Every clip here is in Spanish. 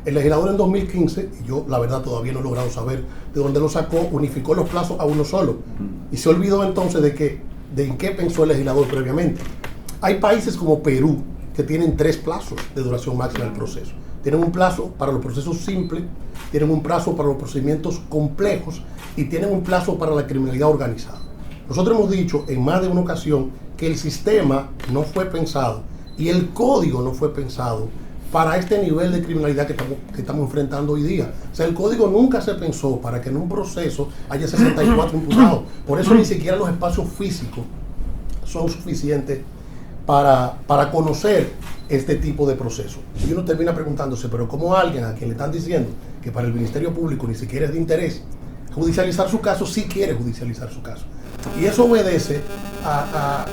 El legislador en 2015, y yo la verdad todavía no he logrado saber de dónde lo sacó, unificó los plazos a uno solo. Y se olvidó entonces de en qué pensó el legislador previamente. Hay países como Perú que tienen 3 plazos de duración máxima del proceso. Tienen un plazo para los procesos simples, tienen un plazo para los procedimientos complejos y tienen un plazo para la criminalidad organizada. Nosotros hemos dicho en más de una ocasión que el sistema no fue pensado y el código no fue pensado para este nivel de criminalidad que estamos enfrentando hoy día. O sea, el código nunca se pensó para que en un proceso haya 64 imputados. Por eso ni siquiera los espacios físicos son suficientes para conocer este tipo de proceso. Y uno termina preguntándose, pero ¿cómo alguien a quien le están diciendo que para el Ministerio Público ni siquiera es de interés judicializar su caso, sí quiere judicializar su caso? Y eso obedece a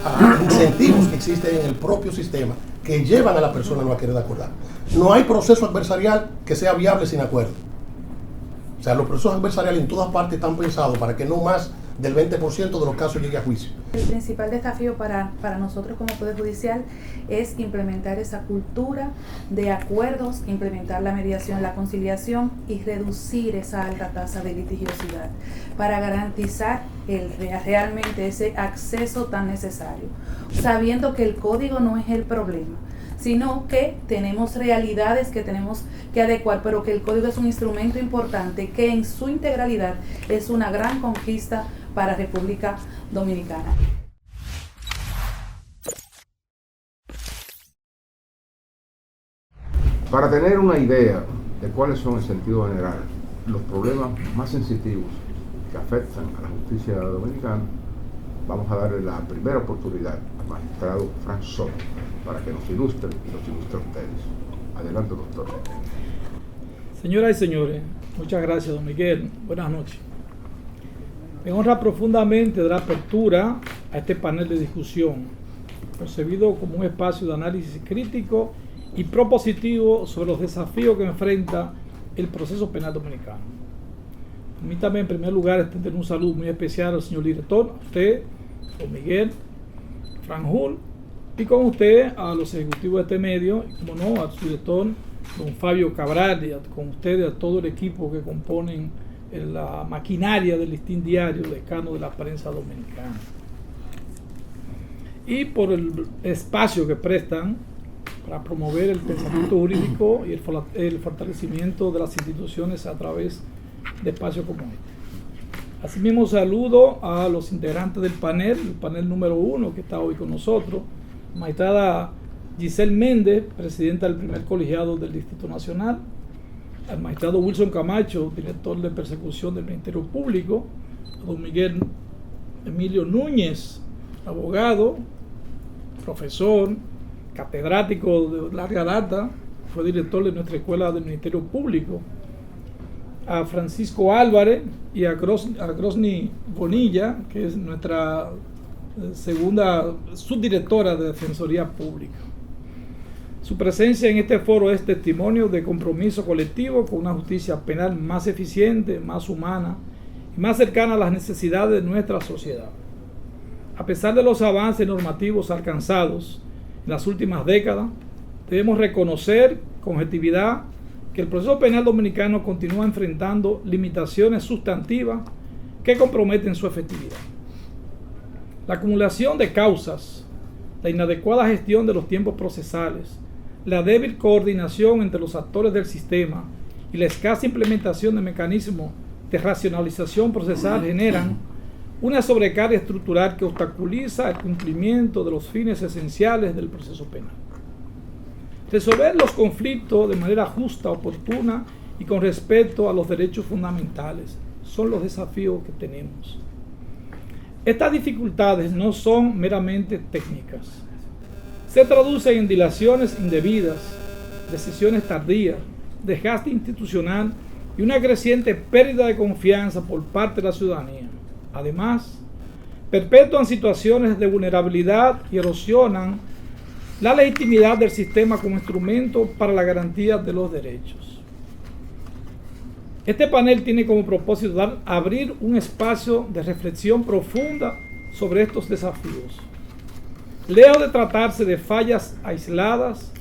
incentivos que existen en el propio sistema que llevan a la persona a no querer acordar. No hay proceso adversarial que sea viable sin acuerdo. O sea, los procesos adversariales en todas partes están pensados para que no más del 20% de los casos llegue a juicio. El principal desafío para nosotros como Poder Judicial es implementar esa cultura de acuerdos, implementar la mediación, la conciliación y reducir esa alta tasa de litigiosidad para garantizar realmente ese acceso tan necesario, sabiendo que el código no es el problema, sino que tenemos realidades que tenemos que adecuar, pero que el código es un instrumento importante que en su integralidad es una gran conquista para República Dominicana. Para tener una idea de cuáles son en sentido general los problemas más sensitivos que afectan a la justicia dominicana, vamos a darle la primera oportunidad al magistrado Frank Soto para que nos ilustre y nos ilustre a ustedes. Adelante, doctor. Señoras y señores, muchas gracias, don Miguel. Buenas noches. Me honra profundamente dar apertura a este panel de discusión, concebido como un espacio de análisis crítico y propositivo sobre los desafíos que enfrenta el proceso penal dominicano. Permítame en primer lugar extender un saludo muy especial al señor director, a usted, don Miguel, Franjul, y con usted a los ejecutivos de este medio, y como no, a su director, don Fabio Cabral, y con ustedes a todo el equipo que componen la maquinaria del Listín Diario, decano de la prensa dominicana. Y por el espacio que prestan para promover el pensamiento jurídico y el fortalecimiento de las instituciones a través de espacios como este. Asimismo, saludo a los integrantes del panel, el panel número 1 que está hoy con nosotros, magistrada Giselle Méndez, presidenta del primer colegiado del Distrito Nacional, al magistrado Wilson Camacho, director de persecución del Ministerio Público, a don Miguel Emilio Núñez, abogado, profesor, catedrático de larga data, fue director de nuestra escuela del Ministerio Público, a Francisco Álvarez y a Grosny Bonilla, que es nuestra segunda subdirectora de Defensoría Pública. Su presencia en este foro es testimonio de compromiso colectivo con una justicia penal más eficiente, más humana y más cercana a las necesidades de nuestra sociedad. A pesar de los avances normativos alcanzados en las últimas décadas, debemos reconocer con objetividad que el proceso penal dominicano continúa enfrentando limitaciones sustantivas que comprometen su efectividad. La acumulación de causas, la inadecuada gestión de los tiempos procesales, la débil coordinación entre los actores del sistema y la escasa implementación de mecanismos de racionalización procesal generan una sobrecarga estructural que obstaculiza el cumplimiento de los fines esenciales del proceso penal. Resolver los conflictos de manera justa, oportuna y con respeto a los derechos fundamentales son los desafíos que tenemos. Estas dificultades no son meramente técnicas. Se traducen en dilaciones indebidas, decisiones tardías, desgaste institucional y una creciente pérdida de confianza por parte de la ciudadanía. Además, perpetúan situaciones de vulnerabilidad y erosionan la legitimidad del sistema como instrumento para la garantía de los derechos. Este panel tiene como propósito abrir un espacio de reflexión profunda sobre estos desafíos. Lejos de tratarse de fallas aisladas,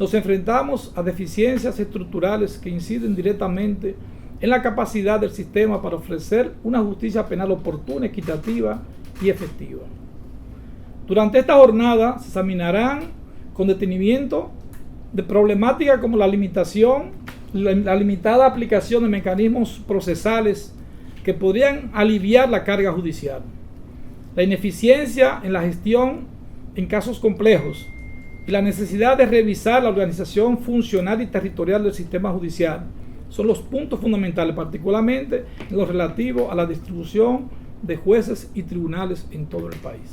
nos enfrentamos a deficiencias estructurales que inciden directamente en la capacidad del sistema para ofrecer una justicia penal oportuna, equitativa y efectiva. Durante esta jornada se examinarán con detenimiento de problemáticas como la limitada aplicación de mecanismos procesales que podrían aliviar la carga judicial, la ineficiencia en la gestión en casos complejos y la necesidad de revisar la organización funcional y territorial del sistema judicial son los puntos fundamentales, particularmente en lo relativo a la distribución de jueces y tribunales en todo el país.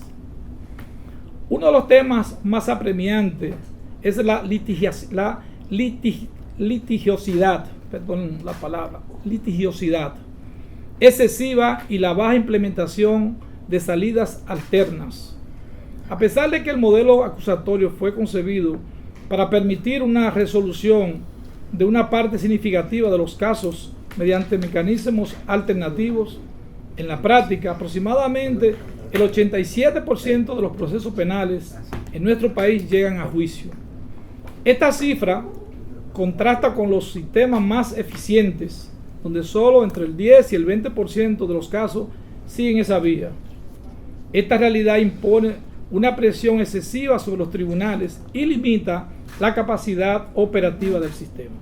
Uno de los temas más apremiantes es la litigiosidad excesiva y la baja implementación de salidas alternas. A pesar de que el modelo acusatorio fue concebido para permitir una resolución de una parte significativa de los casos mediante mecanismos alternativos, en la práctica aproximadamente el 87% de los procesos penales en nuestro país llegan a juicio. Esta cifra contrasta con los sistemas más eficientes, donde solo entre el 10 y el 20% de los casos siguen esa vía. Esta realidad impone una presión excesiva sobre los tribunales y limita la capacidad operativa del sistema.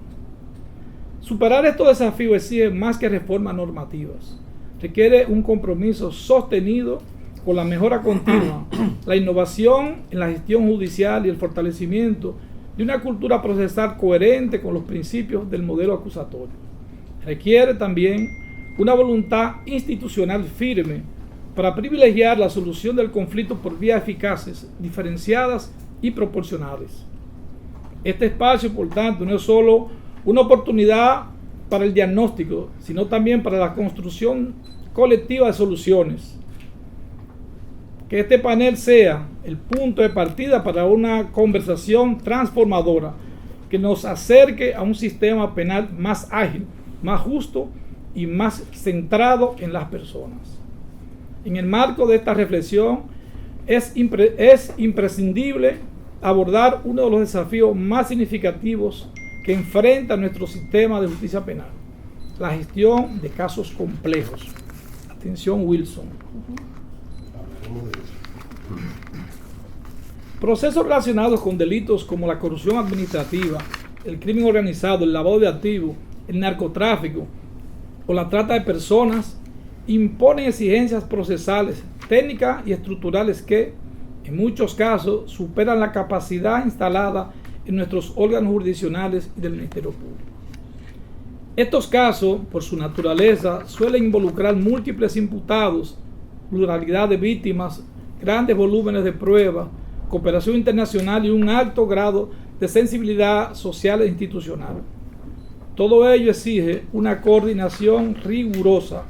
Superar estos desafíos exige más que reformas normativas. Requiere un compromiso sostenido con la mejora continua, la innovación en la gestión judicial y el fortalecimiento de una cultura procesal coherente con los principios del modelo acusatorio. Requiere también una voluntad institucional firme para privilegiar la solución del conflicto por vías eficaces, diferenciadas y proporcionales. Este espacio, por tanto, no es solo una oportunidad para el diagnóstico, sino también para la construcción colectiva de soluciones. Que este panel sea el punto de partida para una conversación transformadora que nos acerque a un sistema penal más ágil, más justo y más centrado en las personas. En el marco de esta reflexión es imprescindible abordar uno de los desafíos más significativos que enfrenta nuestro sistema de justicia penal: la gestión de casos complejos. Atención, Wilson. Procesos relacionados con delitos como la corrupción administrativa, el crimen organizado, el lavado de activos, el narcotráfico o la trata de personas imponen exigencias procesales, técnicas y estructurales que, en muchos casos, superan la capacidad instalada en nuestros órganos jurisdiccionales y del Ministerio Público. Estos casos, por su naturaleza, suelen involucrar múltiples imputados, pluralidad de víctimas, grandes volúmenes de pruebas, cooperación internacional y un alto grado de sensibilidad social e institucional. Todo ello exige una coordinación rigurosa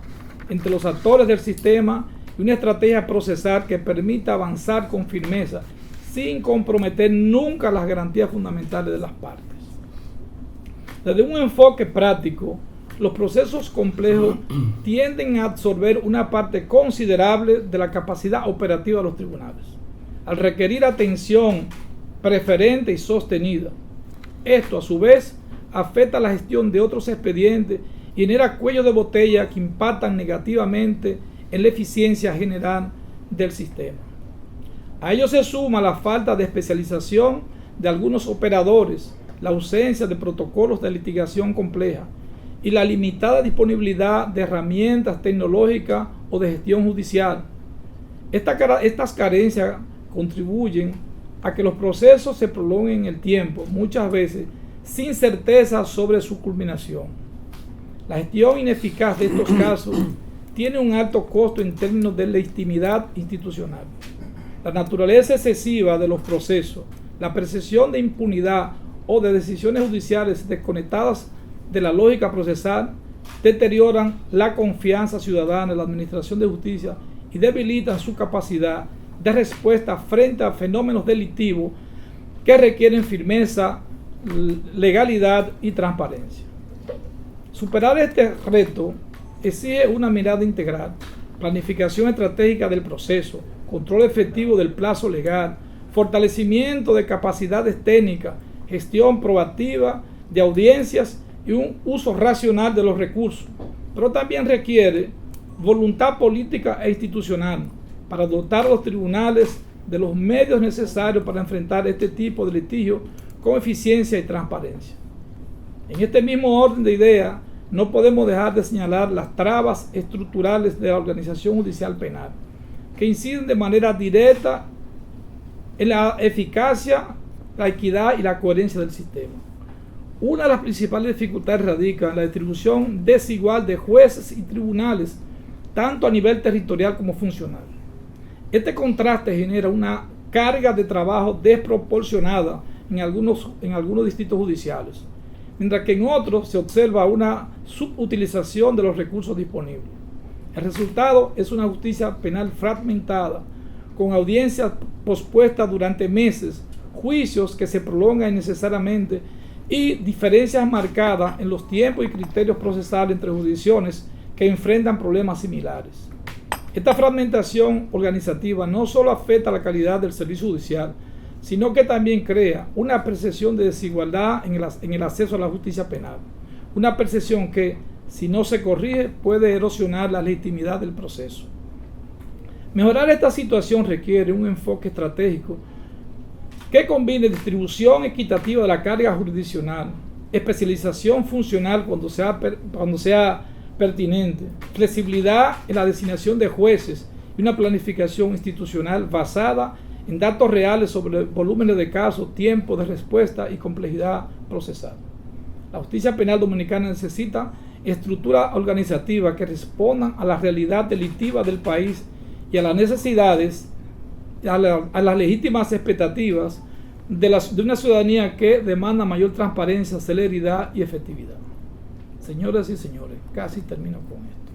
entre los actores del sistema y una estrategia procesal que permita avanzar con firmeza, sin comprometer nunca las garantías fundamentales de las partes. Desde un enfoque práctico, los procesos complejos tienden a absorber una parte considerable de la capacidad operativa de los tribunales, al requerir atención preferente y sostenida. Esto, a su vez, afecta la gestión de otros expedientes y genera cuellos de botella que impactan negativamente en la eficiencia general del sistema. A ello se suma la falta de especialización de algunos operadores, la ausencia de protocolos de litigación compleja y la limitada disponibilidad de herramientas tecnológicas o de gestión judicial. Estas carencias contribuyen a que los procesos se prolonguen en el tiempo, muchas veces sin certeza sobre su culminación. La gestión ineficaz de estos casos tiene un alto costo en términos de legitimidad institucional. La naturaleza excesiva de los procesos, la percepción de impunidad o de decisiones judiciales desconectadas de la lógica procesal deterioran la confianza ciudadana en la administración de justicia y debilitan su capacidad de respuesta frente a fenómenos delictivos que requieren firmeza, legalidad y transparencia. Superar este reto exige una mirada integral, planificación estratégica del proceso, control efectivo del plazo legal, fortalecimiento de capacidades técnicas gestión proactiva de audiencias y un uso racional de los recursos, pero también requiere voluntad política e institucional para dotar a los tribunales de los medios necesarios para enfrentar este tipo de litigio con eficiencia y transparencia. En este mismo orden de ideas, no podemos dejar de señalar las trabas estructurales de la organización judicial penal, que inciden de manera directa en la eficacia, la equidad y la coherencia del sistema. Una de las principales dificultades radica en la distribución desigual de jueces y tribunales, tanto a nivel territorial como funcional. Este contraste genera una carga de trabajo desproporcionada en algunos distritos judiciales, mientras que en otros se observa una subutilización de los recursos disponibles. El resultado es una justicia penal fragmentada, con audiencias pospuestas durante meses, juicios que se prolongan innecesariamente y diferencias marcadas en los tiempos y criterios procesales entre jurisdicciones que enfrentan problemas similares. Esta fragmentación organizativa no solo afecta la calidad del servicio judicial, sino que también crea una percepción de desigualdad en el acceso a la justicia penal. Una percepción que, si no se corrige, puede erosionar la legitimidad del proceso. Mejorar esta situación requiere un enfoque estratégico que combine distribución equitativa de la carga jurisdiccional, especialización funcional cuando sea pertinente, flexibilidad en la designación de jueces y una planificación institucional basada en datos reales sobre volúmenes de casos, tiempo de respuesta y complejidad procesal. La justicia penal dominicana necesita estructuras organizativas que respondan a la realidad delictiva del país y a las necesidades, a las legítimas expectativas de una ciudadanía que demanda mayor transparencia, celeridad y efectividad. Señoras y señores, casi termino con esto.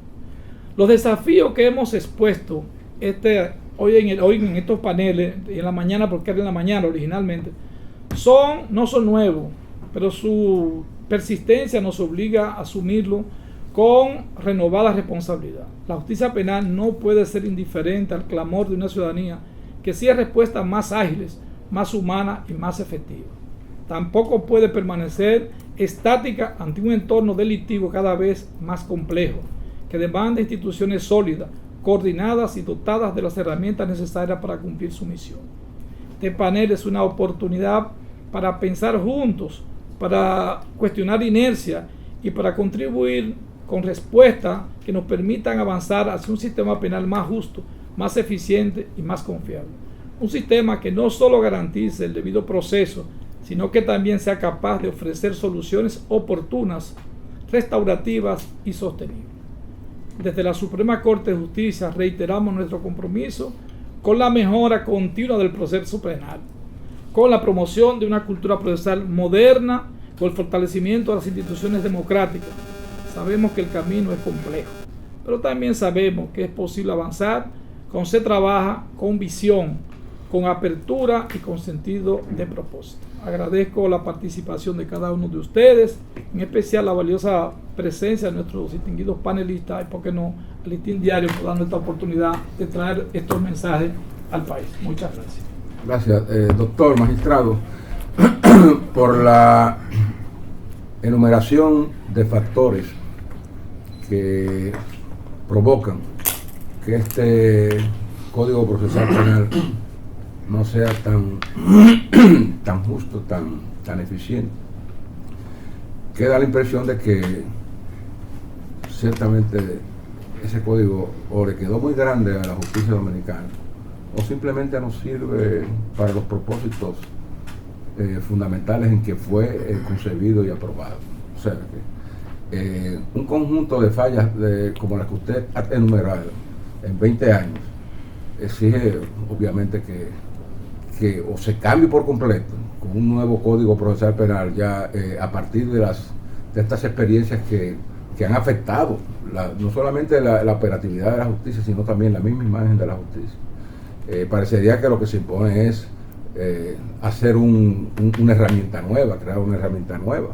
Los desafíos que hemos expuesto hoy en estos paneles, y en la mañana, porque era en la mañana originalmente, no son nuevos, pero su persistencia nos obliga a asumirlo con renovada responsabilidad. La justicia penal no puede ser indiferente al clamor de una ciudadanía que exige respuestas más ágiles, más humanas y más efectivas. Tampoco puede permanecer estática ante un entorno delictivo cada vez más complejo, que demanda instituciones sólidas, coordinadas y dotadas de las herramientas necesarias para cumplir su misión. Este panel es una oportunidad para pensar juntos, para cuestionar inercia y para contribuir con respuestas que nos permitan avanzar hacia un sistema penal más justo, más eficiente y más confiable. Un sistema que no solo garantice el debido proceso, sino que también sea capaz de ofrecer soluciones oportunas, restaurativas y sostenibles. Desde la Suprema Corte de Justicia reiteramos nuestro compromiso con la mejora continua del proceso penal, con la promoción de una cultura procesal moderna, con el fortalecimiento de las instituciones democráticas. Sabemos que el camino es complejo, pero también sabemos que es posible avanzar cuando se trabaja con visión, con apertura y con sentido de propósito. Agradezco la participación de cada uno de ustedes, en especial la valiosa presencia de nuestros distinguidos panelistas y, por qué no, al Listín Diario por darnos esta oportunidad de traer estos mensajes al país. Muchas gracias. Gracias, doctor, magistrado, por la enumeración de factores que provocan que este Código Procesal Penal no sea tan justo, tan eficiente. Queda la impresión de que ciertamente ese código o le quedó muy grande a la justicia dominicana o simplemente no sirve para los propósitos fundamentales en que fue concebido y aprobado. O sea que un conjunto de fallas como las que usted ha enumerado en 20 años exige obviamente que o se cambie por completo con un nuevo Código Procesal Penal ya a partir de estas experiencias que han afectado no solamente la operatividad de la justicia, sino también la misma imagen de la justicia. Parecería que lo que se impone es hacer una herramienta nueva, crear una herramienta nueva,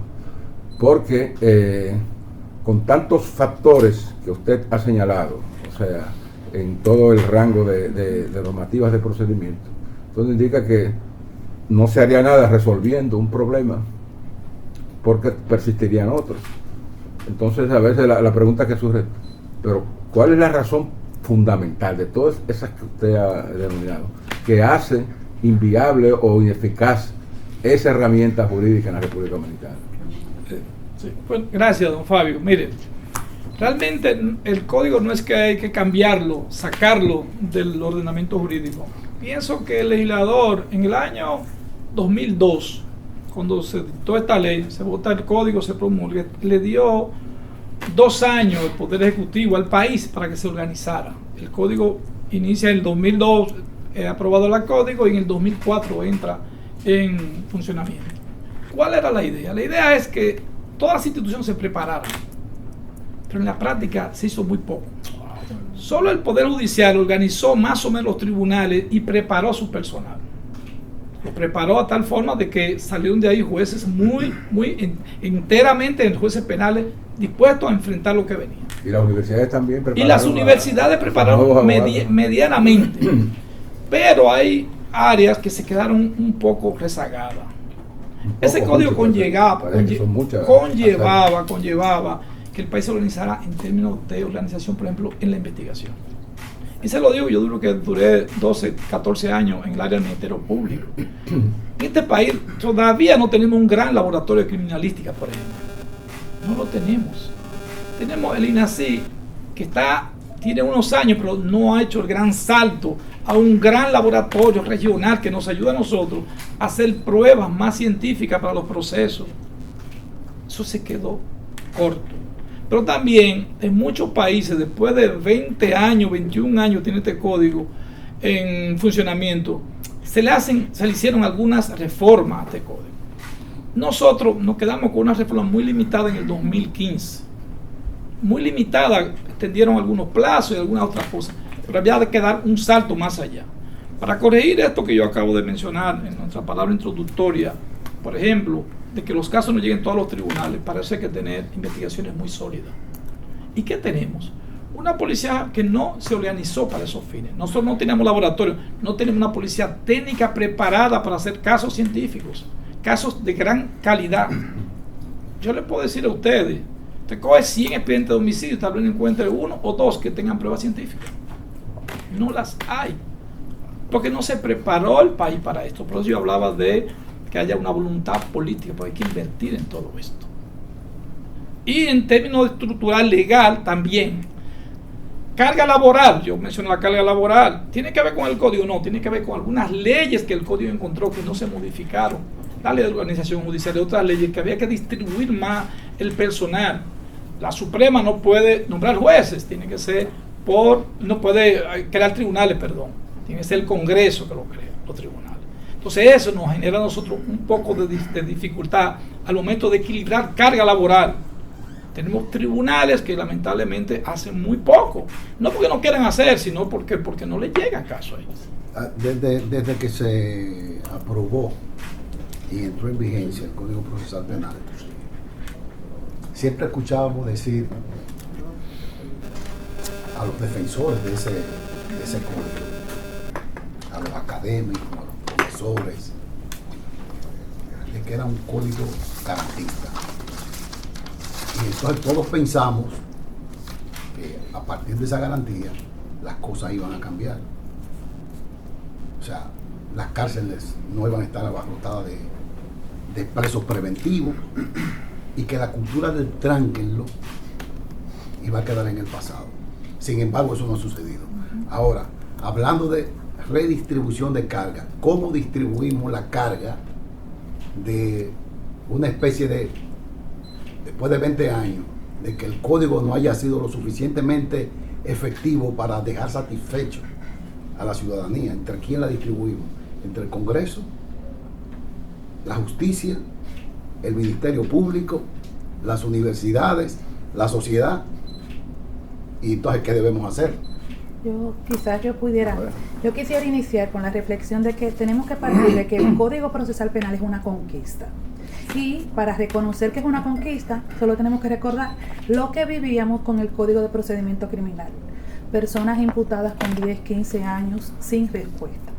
porque con tantos factores que usted ha señalado, o sea, en todo el rango de normativas de procedimiento, entonces indica que no se haría nada resolviendo un problema porque persistirían otros. Entonces a veces la pregunta que surge, pero ¿cuál es la razón fundamental de todas esas que usted ha denominado que hace inviable o ineficaz esa herramienta jurídica en la República Dominicana? Sí. Pues, gracias, don Fabio. Mire, realmente el código no es que hay que cambiarlo, sacarlo del ordenamiento jurídico. Pienso que el legislador en el año 2002, cuando se dictó esta ley, se vota el código, se promulga, le dio 2 años el Poder Ejecutivo al país para que se organizara. El código inicia en el 2002, aprobado el código, y en el 2004 entra en funcionamiento. ¿Cuál era la idea? La idea es que todas las instituciones se prepararan, pero en la práctica se hizo muy poco. Solo el Poder Judicial organizó más o menos los tribunales y preparó a su personal. Lo preparó a tal forma de que salieron de ahí jueces enteramente jueces penales dispuestos a enfrentar lo que venía. Y las universidades también prepararon. Y las universidades prepararon medianamente. Pero hay áreas que se quedaron un poco rezagadas. Ese código conllevaba que el país se organizara en términos de organización, por ejemplo, en la investigación. Y se lo digo, yo duré 12, 14 años en el área del Ministerio Público. En este país todavía no tenemos un gran laboratorio de criminalística, por ejemplo. No lo tenemos. Tenemos el INACI, que tiene unos años, pero no ha hecho el gran salto a un gran laboratorio regional que nos ayuda a nosotros a hacer pruebas más científicas para los procesos. Eso se quedó corto. Pero también en muchos países, después de 20 años, 21 años tiene este código en funcionamiento, se le hicieron algunas reformas a este código. Nosotros nos quedamos con una reforma muy limitada en el 2015. Muy limitada, extendieron algunos plazos y algunas otras cosas, pero había de quedar un salto más allá. Para corregir esto que yo acabo de mencionar en nuestra palabra introductoria, por ejemplo, de que los casos no lleguen a todos los tribunales, parece que tener investigaciones muy sólidas. ¿Y qué tenemos? Una policía que no se organizó para esos fines. Nosotros no tenemos laboratorio, no tenemos una policía técnica preparada para hacer casos científicos, casos de gran calidad. Yo le puedo decir a ustedes, usted coge 100 expedientes de homicidio, tal vez encuentre 1 o 2 que tengan pruebas científicas. No las hay, porque no se preparó el país para esto. Por eso yo hablaba de que haya una voluntad política, porque hay que invertir en todo esto. Y en términos estructural legal también, carga laboral, yo mencioné la carga laboral, ¿tiene que ver con el código? No, tiene que ver con algunas leyes que el código encontró que no se modificaron. La ley de organización judicial y otras leyes que había que distribuir más el personal. La Suprema no puede nombrar jueces, tiene que ser no puede crear tribunales, tiene que ser el Congreso que lo crea, los tribunales. Entonces eso nos genera a nosotros un poco de dificultad al momento de equilibrar carga laboral. Tenemos tribunales que lamentablemente hacen muy poco, no porque no quieran hacer, sino porque no les llega caso a ellos. Desde que se aprobó y entró en vigencia el Código Procesal Penal, siempre escuchábamos decir a los defensores de ese código, a los académicos, a los profesores, de que era un código garantista. Y entonces todos pensamos que a partir de esa garantía las cosas iban a cambiar. O sea, las cárceles no iban a estar abarrotadas de presos preventivos y que la cultura del tránquenlo iba a quedar en el pasado. Sin embargo, eso no ha sucedido. Ahora, hablando de redistribución de carga, ¿cómo distribuimos la carga de una especie de, después de 20 años, de que el código no haya sido lo suficientemente efectivo para dejar satisfecho a la ciudadanía? ¿Entre quién la distribuimos? Entre el Congreso, la justicia, el Ministerio Público, las universidades, la sociedad. Y entonces, ¿qué debemos hacer? Yo quisiera iniciar con la reflexión de que tenemos que partir de que el Código Procesal Penal es una conquista. Y para reconocer que es una conquista, solo tenemos que recordar lo que vivíamos con el Código de Procedimiento Criminal. Personas imputadas con 10, 15 años sin respuesta.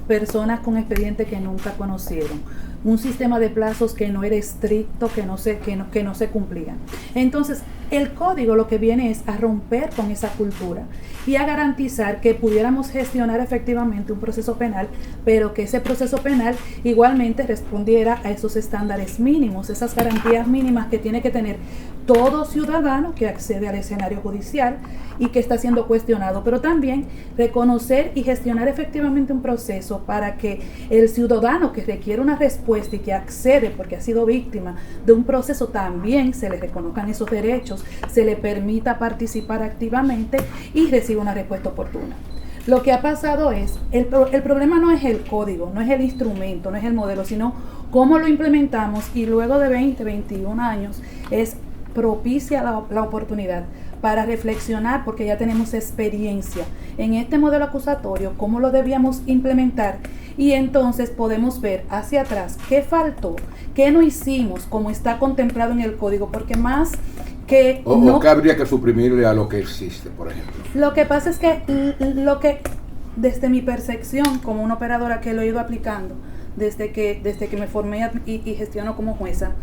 personas con expedientes que nunca conocieron, un sistema de plazos que no era estricto, que no se cumplían. Entonces, el código lo que viene es a romper con esa cultura y a garantizar que pudiéramos gestionar efectivamente un proceso penal, pero que ese proceso penal igualmente respondiera a esos estándares mínimos, esas garantías mínimas que tiene que tener todo ciudadano que accede al escenario judicial y que está siendo cuestionado, pero también reconocer y gestionar efectivamente un proceso para que el ciudadano que requiere una respuesta y que accede porque ha sido víctima de un proceso también se le reconozcan esos derechos, se le permita participar activamente y reciba una respuesta oportuna. Lo que ha pasado es, el problema no es el código, no es el instrumento, no es el modelo, sino cómo lo implementamos, y luego de 20, 21 años es propicia la oportunidad para reflexionar, porque ya tenemos experiencia en este modelo acusatorio, cómo lo debíamos implementar, y entonces podemos ver hacia atrás qué faltó, qué no hicimos como está contemplado en el código, porque más que... O qué habría que suprimirle a lo que existe, por ejemplo. Lo que pasa es que desde mi percepción como una operadora que lo he ido aplicando, desde que me formé y gestiono como jueza,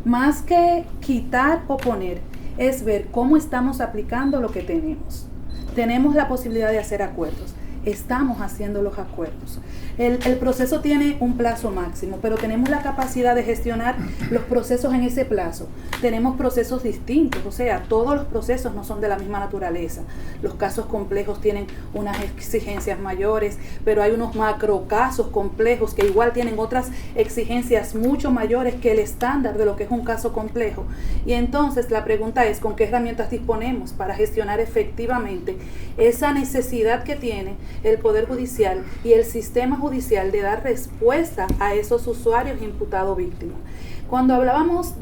más que quitar o poner, es ver cómo estamos aplicando lo que tenemos. Tenemos la posibilidad de hacer acuerdos. Estamos haciendo los acuerdos. El proceso tiene un plazo máximo, pero tenemos la capacidad de gestionar los procesos en ese plazo. Tenemos procesos distintos, o sea, todos los procesos no son de la misma naturaleza. Los casos complejos tienen unas exigencias mayores, pero hay unos macrocasos complejos que igual tienen otras exigencias mucho mayores que el estándar de lo que es un caso complejo. Y entonces la pregunta es, ¿con qué herramientas disponemos para gestionar efectivamente esa necesidad que tiene el Poder Judicial y el sistema judicial de dar respuesta a esos usuarios imputados víctimas? Cuando hablábamos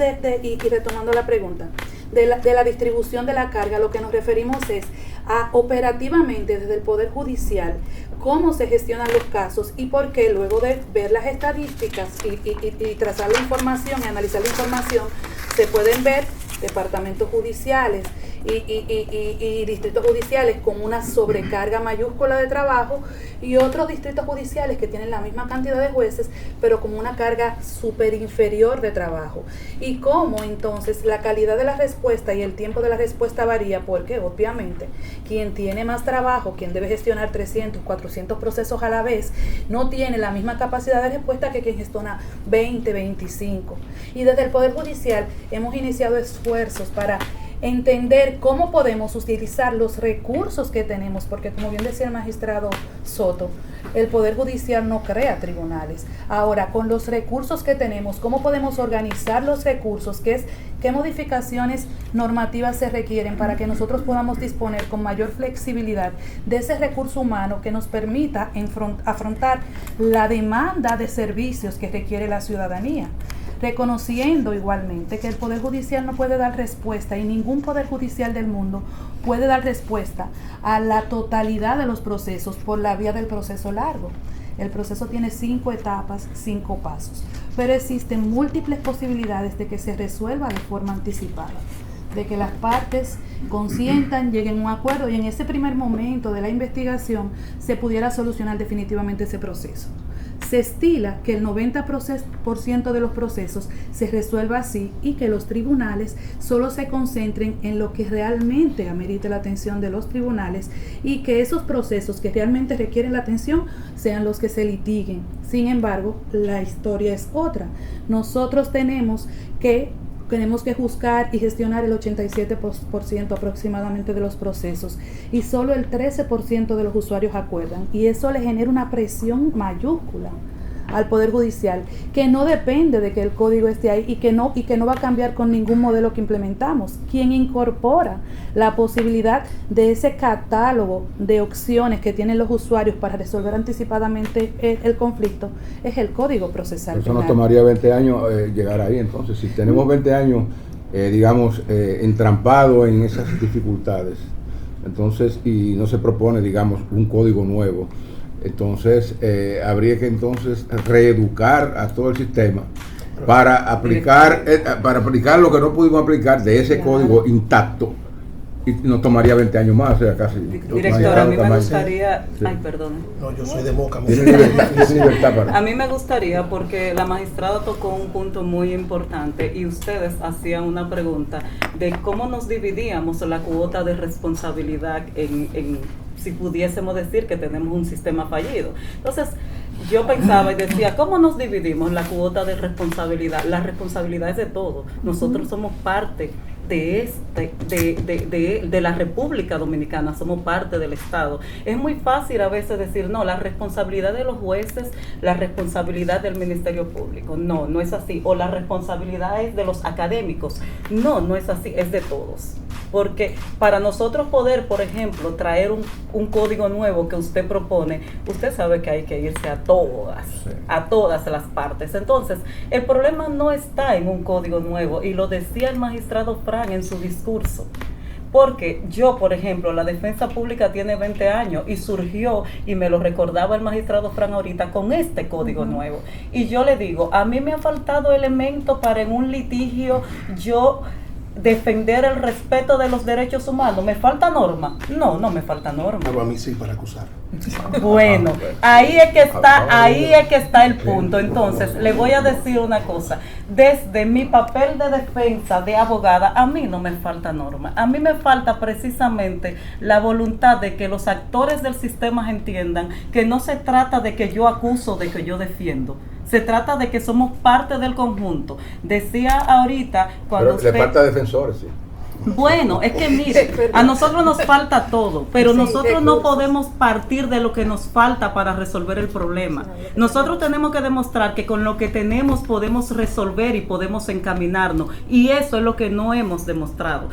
y retomando la pregunta, de la distribución de la carga, lo que nos referimos es a operativamente desde el Poder Judicial, cómo se gestionan los casos y por qué luego de ver las estadísticas y trazar la información y analizar la información, se pueden ver departamentos judiciales y distritos judiciales con una sobrecarga mayúscula de trabajo y otros distritos judiciales que tienen la misma cantidad de jueces pero con una carga súper inferior de trabajo, y cómo entonces la calidad de la respuesta y el tiempo de la respuesta varía, porque obviamente quien tiene más trabajo, quien debe gestionar 300, 400 procesos a la vez, no tiene la misma capacidad de respuesta que quien gestiona 20, 25. Y desde el Poder Judicial hemos iniciado esfuerzos para entender cómo podemos utilizar los recursos que tenemos, porque como bien decía el magistrado Soto, el Poder Judicial no crea tribunales. Ahora, con los recursos que tenemos, ¿cómo podemos organizar los recursos? ¿Qué modificaciones normativas se requieren para que nosotros podamos disponer con mayor flexibilidad de ese recurso humano que nos permita afrontar la demanda de servicios que requiere la ciudadanía? Reconociendo igualmente que el Poder Judicial no puede dar respuesta, y ningún Poder Judicial del mundo puede dar respuesta a la totalidad de los procesos por la vía del proceso largo. El proceso tiene 5 etapas, 5 pasos, pero existen múltiples posibilidades de que se resuelva de forma anticipada, de que las partes consientan, lleguen a un acuerdo y en ese primer momento de la investigación se pudiera solucionar definitivamente ese proceso. Se estila que el 90% de los procesos se resuelva así y que los tribunales solo se concentren en lo que realmente amerite la atención de los tribunales y que esos procesos que realmente requieren la atención sean los que se litiguen. Sin embargo, la historia es otra. Nosotros tenemos que juzgar y gestionar el 87% aproximadamente de los procesos y solo el 13% de los usuarios acuerdan, y eso le genera una presión mayúscula al Poder Judicial, que no depende de que el código esté ahí y que no va a cambiar con ningún modelo que implementamos. Quien incorpora la posibilidad de ese catálogo de opciones que tienen los usuarios para resolver anticipadamente el conflicto es el Código Procesal Eso Penal. nos tomaría 20 años llegar ahí. Entonces, si tenemos 20 años, entrampados en esas dificultades, entonces, y no se propone, digamos, un código nuevo, entonces habría que entonces reeducar a todo el sistema para aplicar lo que no pudimos aplicar de ese código intacto Y nos tomaría 20 años más, o sea, casi. Director, a mí me gustaría... Sí. Ay, perdón. No, yo soy de Moca. Tiene libertad para. A mí me gustaría, porque la magistrada tocó un punto muy importante y ustedes hacían una pregunta de cómo nos dividíamos la cuota de responsabilidad si pudiésemos decir que tenemos un sistema fallido. Entonces, yo pensaba y decía, ¿cómo nos dividimos la cuota de responsabilidad? La responsabilidad es de todos. Nosotros somos parte de la República Dominicana, somos parte del Estado. Es muy fácil a veces decir, no, la responsabilidad de los jueces, la responsabilidad del Ministerio Público. No, no es así. O la responsabilidad es de los académicos. No, no es así, es de todos. Porque para nosotros poder, por ejemplo, traer un código nuevo que usted propone, usted sabe que hay que irse a todas las partes. Entonces, el problema no está en un código nuevo, y lo decía el magistrado Fran en su discurso. Porque yo, por ejemplo, la defensa pública tiene 20 años y surgió, y me lo recordaba el magistrado Fran ahorita, con este código nuevo. Y yo le digo, a mí me ha faltado elemento para en un litigio yo defender el respeto de los derechos humanos. ¿Me falta norma? No, no me falta norma. Pero a mí sí, para acusar. Bueno, ahí es que está el punto. Entonces, le voy a decir una cosa. Desde mi papel de defensa de abogada, a mí no me falta norma. A mí me falta precisamente la voluntad de que los actores del sistema entiendan que no se trata de que yo acuso, de que yo defiendo. Se trata de que somos parte del conjunto. Decía ahorita cuando Pero le falta defensores, sí. Bueno, es que mire, a nosotros nos falta todo, pero nosotros no podemos partir de lo que nos falta para resolver el problema. Nosotros tenemos que demostrar que con lo que tenemos podemos resolver y podemos encaminarnos, y eso es lo que no hemos demostrado.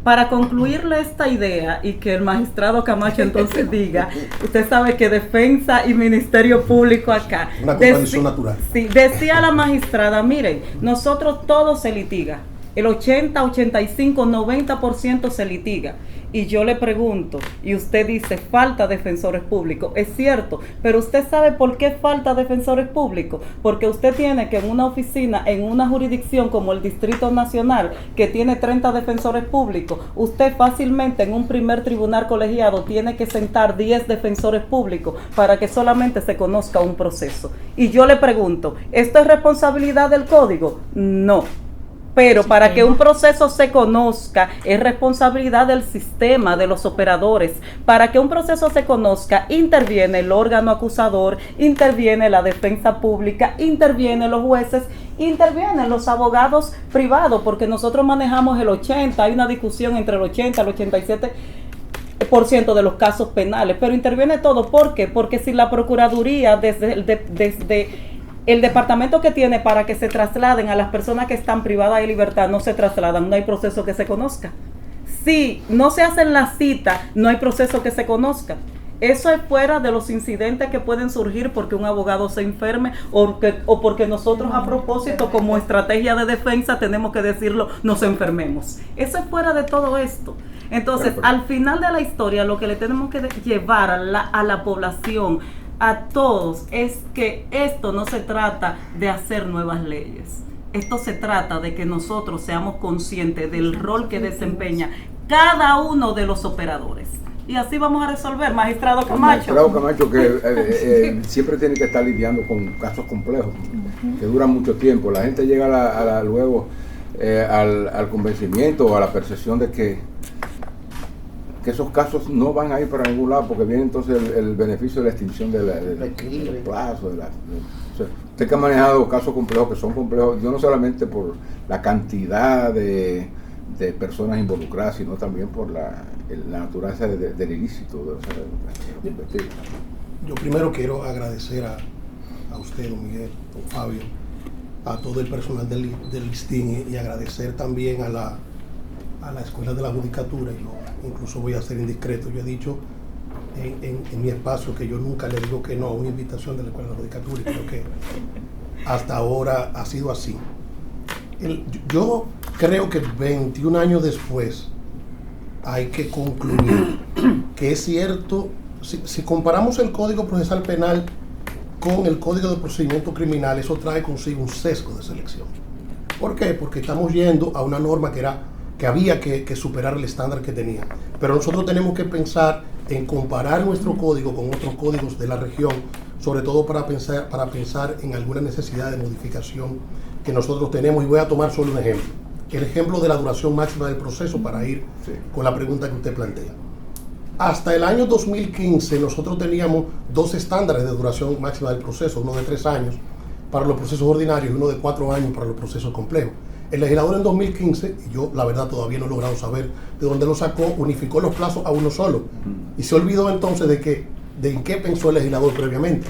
Para concluirle esta idea y que el magistrado Camacho entonces diga, usted sabe que defensa y ministerio público acá. Una contradicción natural. Sí, decía la magistrada, miren, nosotros todo se litiga. El 80, 85, 90% se litiga. Y yo le pregunto, y usted dice, falta defensores públicos. Es cierto, pero usted sabe por qué falta defensores públicos. Porque usted tiene que en una oficina, en una jurisdicción como el Distrito Nacional, que tiene 30 defensores públicos, usted fácilmente en un primer tribunal colegiado tiene que sentar 10 defensores públicos para que solamente se conozca un proceso. Y yo le pregunto, ¿esto es responsabilidad del código? No. Pero para que un proceso se conozca es responsabilidad del sistema, de los operadores. Para que un proceso se conozca interviene el órgano acusador, interviene la defensa pública, intervienen los jueces, intervienen los abogados privados, porque nosotros manejamos el 80, hay una discusión entre el 80 y el 87% de los casos penales, pero interviene todo. ¿Por qué? Porque si la Procuraduría desde el departamento que tiene para que se trasladen a las personas que están privadas de libertad no se trasladan, no hay proceso que se conozca. Si no se hacen la cita, no hay proceso que se conozca. Eso es fuera de los incidentes que pueden surgir porque un abogado se enferme o porque nosotros a propósito como estrategia de defensa tenemos que decirlo, nos enfermemos. Eso es fuera de todo esto. Entonces, al final de la historia, lo que le tenemos que llevar a la población, a todos, es que esto no se trata de hacer nuevas leyes. Esto se trata de que nosotros seamos conscientes del rol que desempeña cada uno de los operadores. Y así vamos a resolver, magistrado Camacho. Magistrado Camacho, que siempre tiene que estar lidiando con casos complejos, que duran mucho tiempo. La gente llega luego al convencimiento o a la percepción de que esos casos no van a ir para ningún lado, porque viene entonces el beneficio de la extinción del plazo. Usted que ha manejado casos complejos, que son complejos, yo no solamente por la cantidad de personas involucradas, sino también por la naturaleza del ilícito. Yo primero quiero agradecer a usted, don Miguel, don Fabio, a todo el personal del listín, y agradecer también a la Escuela de la Judicatura. Y incluso voy a ser indiscreto, yo he dicho en mi espacio que yo nunca le digo que no a una invitación de la Escuela de la Judicatura, y creo que hasta ahora ha sido así. Yo creo que 21 años después hay que concluir que es cierto, si comparamos el Código Procesal Penal con el Código de Procedimiento Criminal, eso trae consigo un sesgo de selección. ¿Por qué? Porque estamos yendo a una norma que era que había que superar el estándar que tenía. Pero nosotros tenemos que pensar en comparar nuestro código con otros códigos de la región, sobre todo para pensar en alguna necesidad de modificación que nosotros tenemos. Y voy a tomar solo un ejemplo. El ejemplo de la duración máxima del proceso para ir con la pregunta que usted plantea. Hasta el año 2015 nosotros teníamos dos estándares de duración máxima del proceso, uno de 3 años para los procesos ordinarios y uno de 4 años para los procesos complejos. El legislador en 2015, y yo la verdad todavía no he logrado saber de dónde lo sacó, unificó los plazos a uno solo. Y se olvidó entonces de en qué pensó el legislador previamente.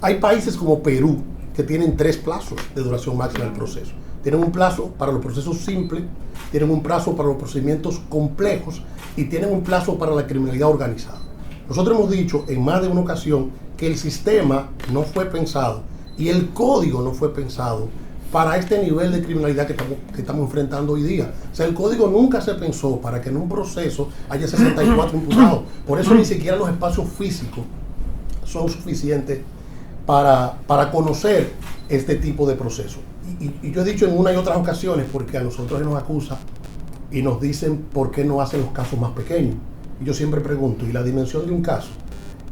Hay países como Perú que tienen 3 plazos de duración máxima del proceso. Tienen un plazo para los procesos simples, tienen un plazo para los procedimientos complejos y tienen un plazo para la criminalidad organizada. Nosotros hemos dicho en más de una ocasión que el sistema no fue pensado y el código no fue pensado para este nivel de criminalidad que estamos enfrentando hoy día. O sea, el código nunca se pensó para que en un proceso haya 64 imputados. Por eso ni siquiera los espacios físicos son suficientes para conocer este tipo de procesos. Y yo he dicho en una y otras ocasiones, porque a nosotros se nos acusa y nos dicen por qué no hacen los casos más pequeños. Y yo siempre pregunto, ¿y la dimensión de un caso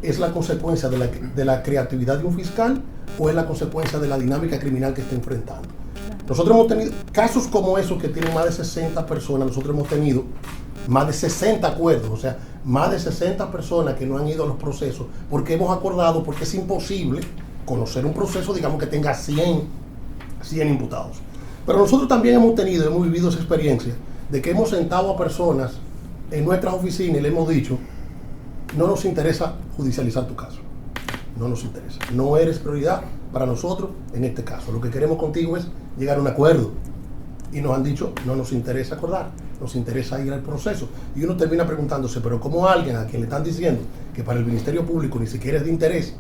es la consecuencia de la creatividad de un fiscal o es la consecuencia de la dinámica criminal que está enfrentando? Nosotros hemos tenido casos como esos que tienen más de 60 personas, nosotros hemos tenido más de 60 acuerdos, o sea, más de 60 personas que no han ido a los procesos porque hemos acordado, porque es imposible conocer un proceso, digamos, que tenga 100 imputados. Pero nosotros también hemos vivido esa experiencia de que hemos sentado a personas en nuestras oficinas y le hemos dicho, no nos interesa judicializar tu caso, no nos interesa, no eres prioridad para nosotros en este caso, lo que queremos contigo es llegar a un acuerdo. Y nos han dicho, no nos interesa acordar, nos interesa ir al proceso. Y uno termina preguntándose, pero ¿cómo alguien a quien le están diciendo que para el Ministerio Público ni siquiera es de interés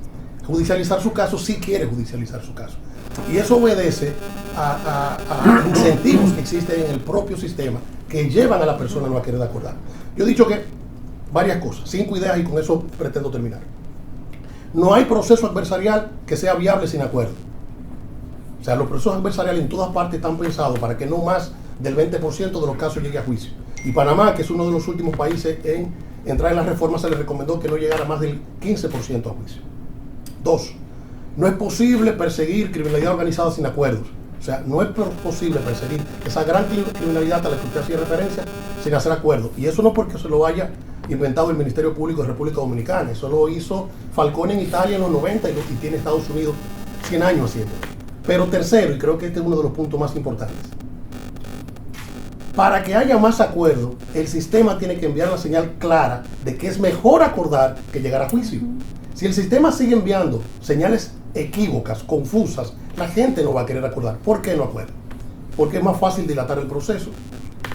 judicializar su caso, sí quiere judicializar su caso? Y eso obedece a incentivos que existen en el propio sistema que llevan a la persona a no querer acordar. Yo he dicho que varias cosas, 5 ideas y con eso pretendo terminar. No hay proceso adversarial que sea viable sin acuerdo. O sea, los procesos adversariales en todas partes están pensados para que no más del 20% de los casos llegue a juicio. Y Panamá, que es uno de los últimos países en entrar en la reforma, se le recomendó que no llegara más del 15% a juicio. 2. No es posible perseguir criminalidad organizada sin acuerdos. O sea, no es posible perseguir esa gran criminalidad a la que usted hacía referencia sin hacer acuerdos. Y eso no porque se lo haya inventado el Ministerio Público de República Dominicana. Eso lo hizo Falcone en Italia en los 90 y tiene Estados Unidos 100 años haciendo. Pero tercero, y creo que este es uno de los puntos más importantes, para que haya más acuerdo, el sistema tiene que enviar la señal clara de que es mejor acordar que llegar a juicio. Si el sistema sigue enviando señales equívocas, confusas, la gente no va a querer acordar. ¿Por qué no acuerda? Porque es más fácil dilatar el proceso,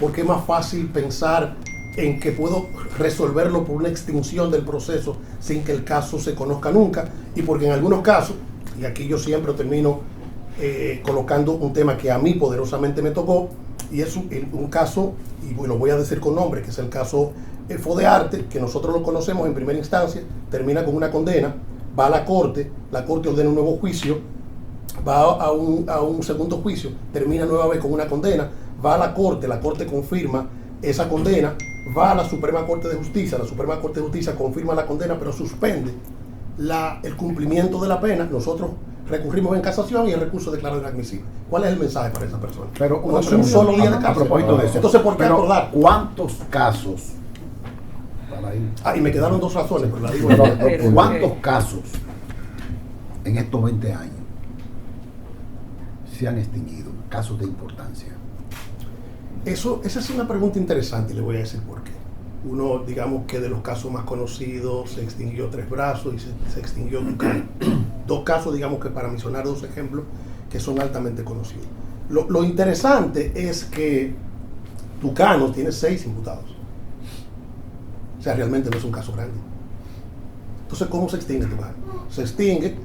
porque es más fácil pensar en que puedo resolverlo por una extinción del proceso sin que el caso se conozca nunca, y porque en algunos casos, y aquí yo siempre termino colocando un tema que a mí poderosamente me tocó, y es un caso, y lo voy a decir con nombre, que es el caso Fodearte, que nosotros lo conocemos en primera instancia, termina con una condena, va a la corte ordena un nuevo juicio, va a un segundo juicio, termina nueva vez con una condena, va a la corte confirma esa condena, va a la Suprema Corte de Justicia, la Suprema Corte de Justicia confirma la condena, pero suspende el cumplimiento de la pena. Nosotros recurrimos en casación y el recurso declarado inadmisible. ¿Cuál es el mensaje para esa persona? Pero no es un solo día de cárcel. A propósito de eso. Entonces, ¿por qué acordar? ¿Cuántos casos? Y me quedaron 2 razones, pero la digo. ¿Cuántos casos en estos 20 años se han extinguido? Casos de importancia. Esa es una pregunta interesante y le voy a decir por qué. Uno, digamos que de los casos más conocidos, se extinguió Tres Brazos y se extinguió Tucano. 2 casos, digamos que para mencionar 2 ejemplos que son altamente conocidos. Lo interesante es que Tucano tiene 6 imputados. O sea, realmente no es un caso grande. Entonces, ¿cómo se extingue Tucano? Se extingue,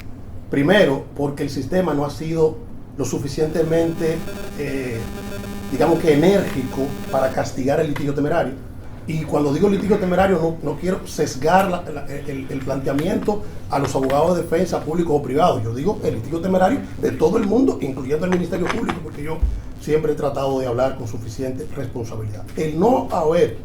primero, porque el sistema no ha sido lo suficientemente, digamos que enérgico para castigar el litigio temerario. Y cuando digo litigio temerario, no quiero sesgar el planteamiento a los abogados de defensa, públicos o privados. Yo digo el litigio temerario de todo el mundo, incluyendo el Ministerio Público, porque yo siempre he tratado de hablar con suficiente responsabilidad. El no haber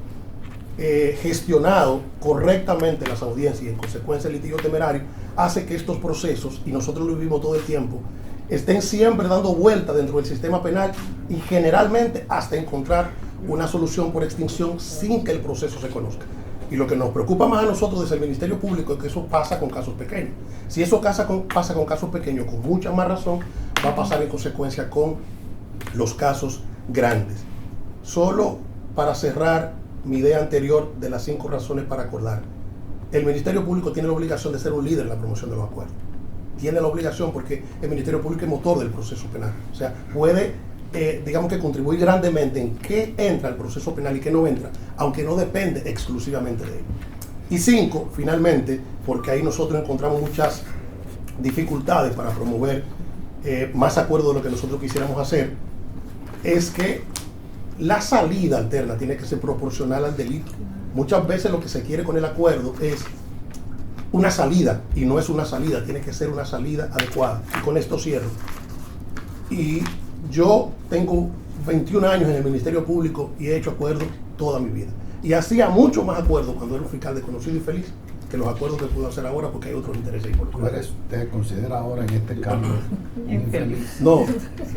gestionado correctamente las audiencias y en consecuencia el litigio temerario hace que estos procesos, y nosotros lo vivimos todo el tiempo, estén siempre dando vuelta dentro del sistema penal y generalmente hasta encontrar una solución por extinción sin que el proceso se conozca. Y lo que nos preocupa más a nosotros desde el Ministerio Público es que eso pasa con casos pequeños. Si eso pasa con casos pequeños, con mucha más razón, va a pasar en consecuencia con los casos grandes. Solo para cerrar mi idea anterior de las 5 razones para acordar, el Ministerio Público tiene la obligación de ser un líder en la promoción de los acuerdos. Tiene la obligación porque el Ministerio Público es motor del proceso penal. O sea, puede, digamos que contribuir grandemente en qué entra el proceso penal y qué no entra, aunque no depende exclusivamente de él. Y 5, finalmente, porque ahí nosotros encontramos muchas dificultades para promover más acuerdos de lo que nosotros quisiéramos hacer, es que la salida alterna tiene que ser proporcional al delito. Muchas veces lo que se quiere con el acuerdo es una salida, y no es una salida, tiene que ser una salida adecuada. Y con esto cierro. Y yo tengo 21 años en el Ministerio Público y he hecho acuerdos toda mi vida. Y hacía mucho más acuerdos cuando era un fiscal desconocido y feliz que los acuerdos que puedo hacer ahora porque hay otros intereses involucrados. ¿Te considera ahora en este cambio infeliz? No,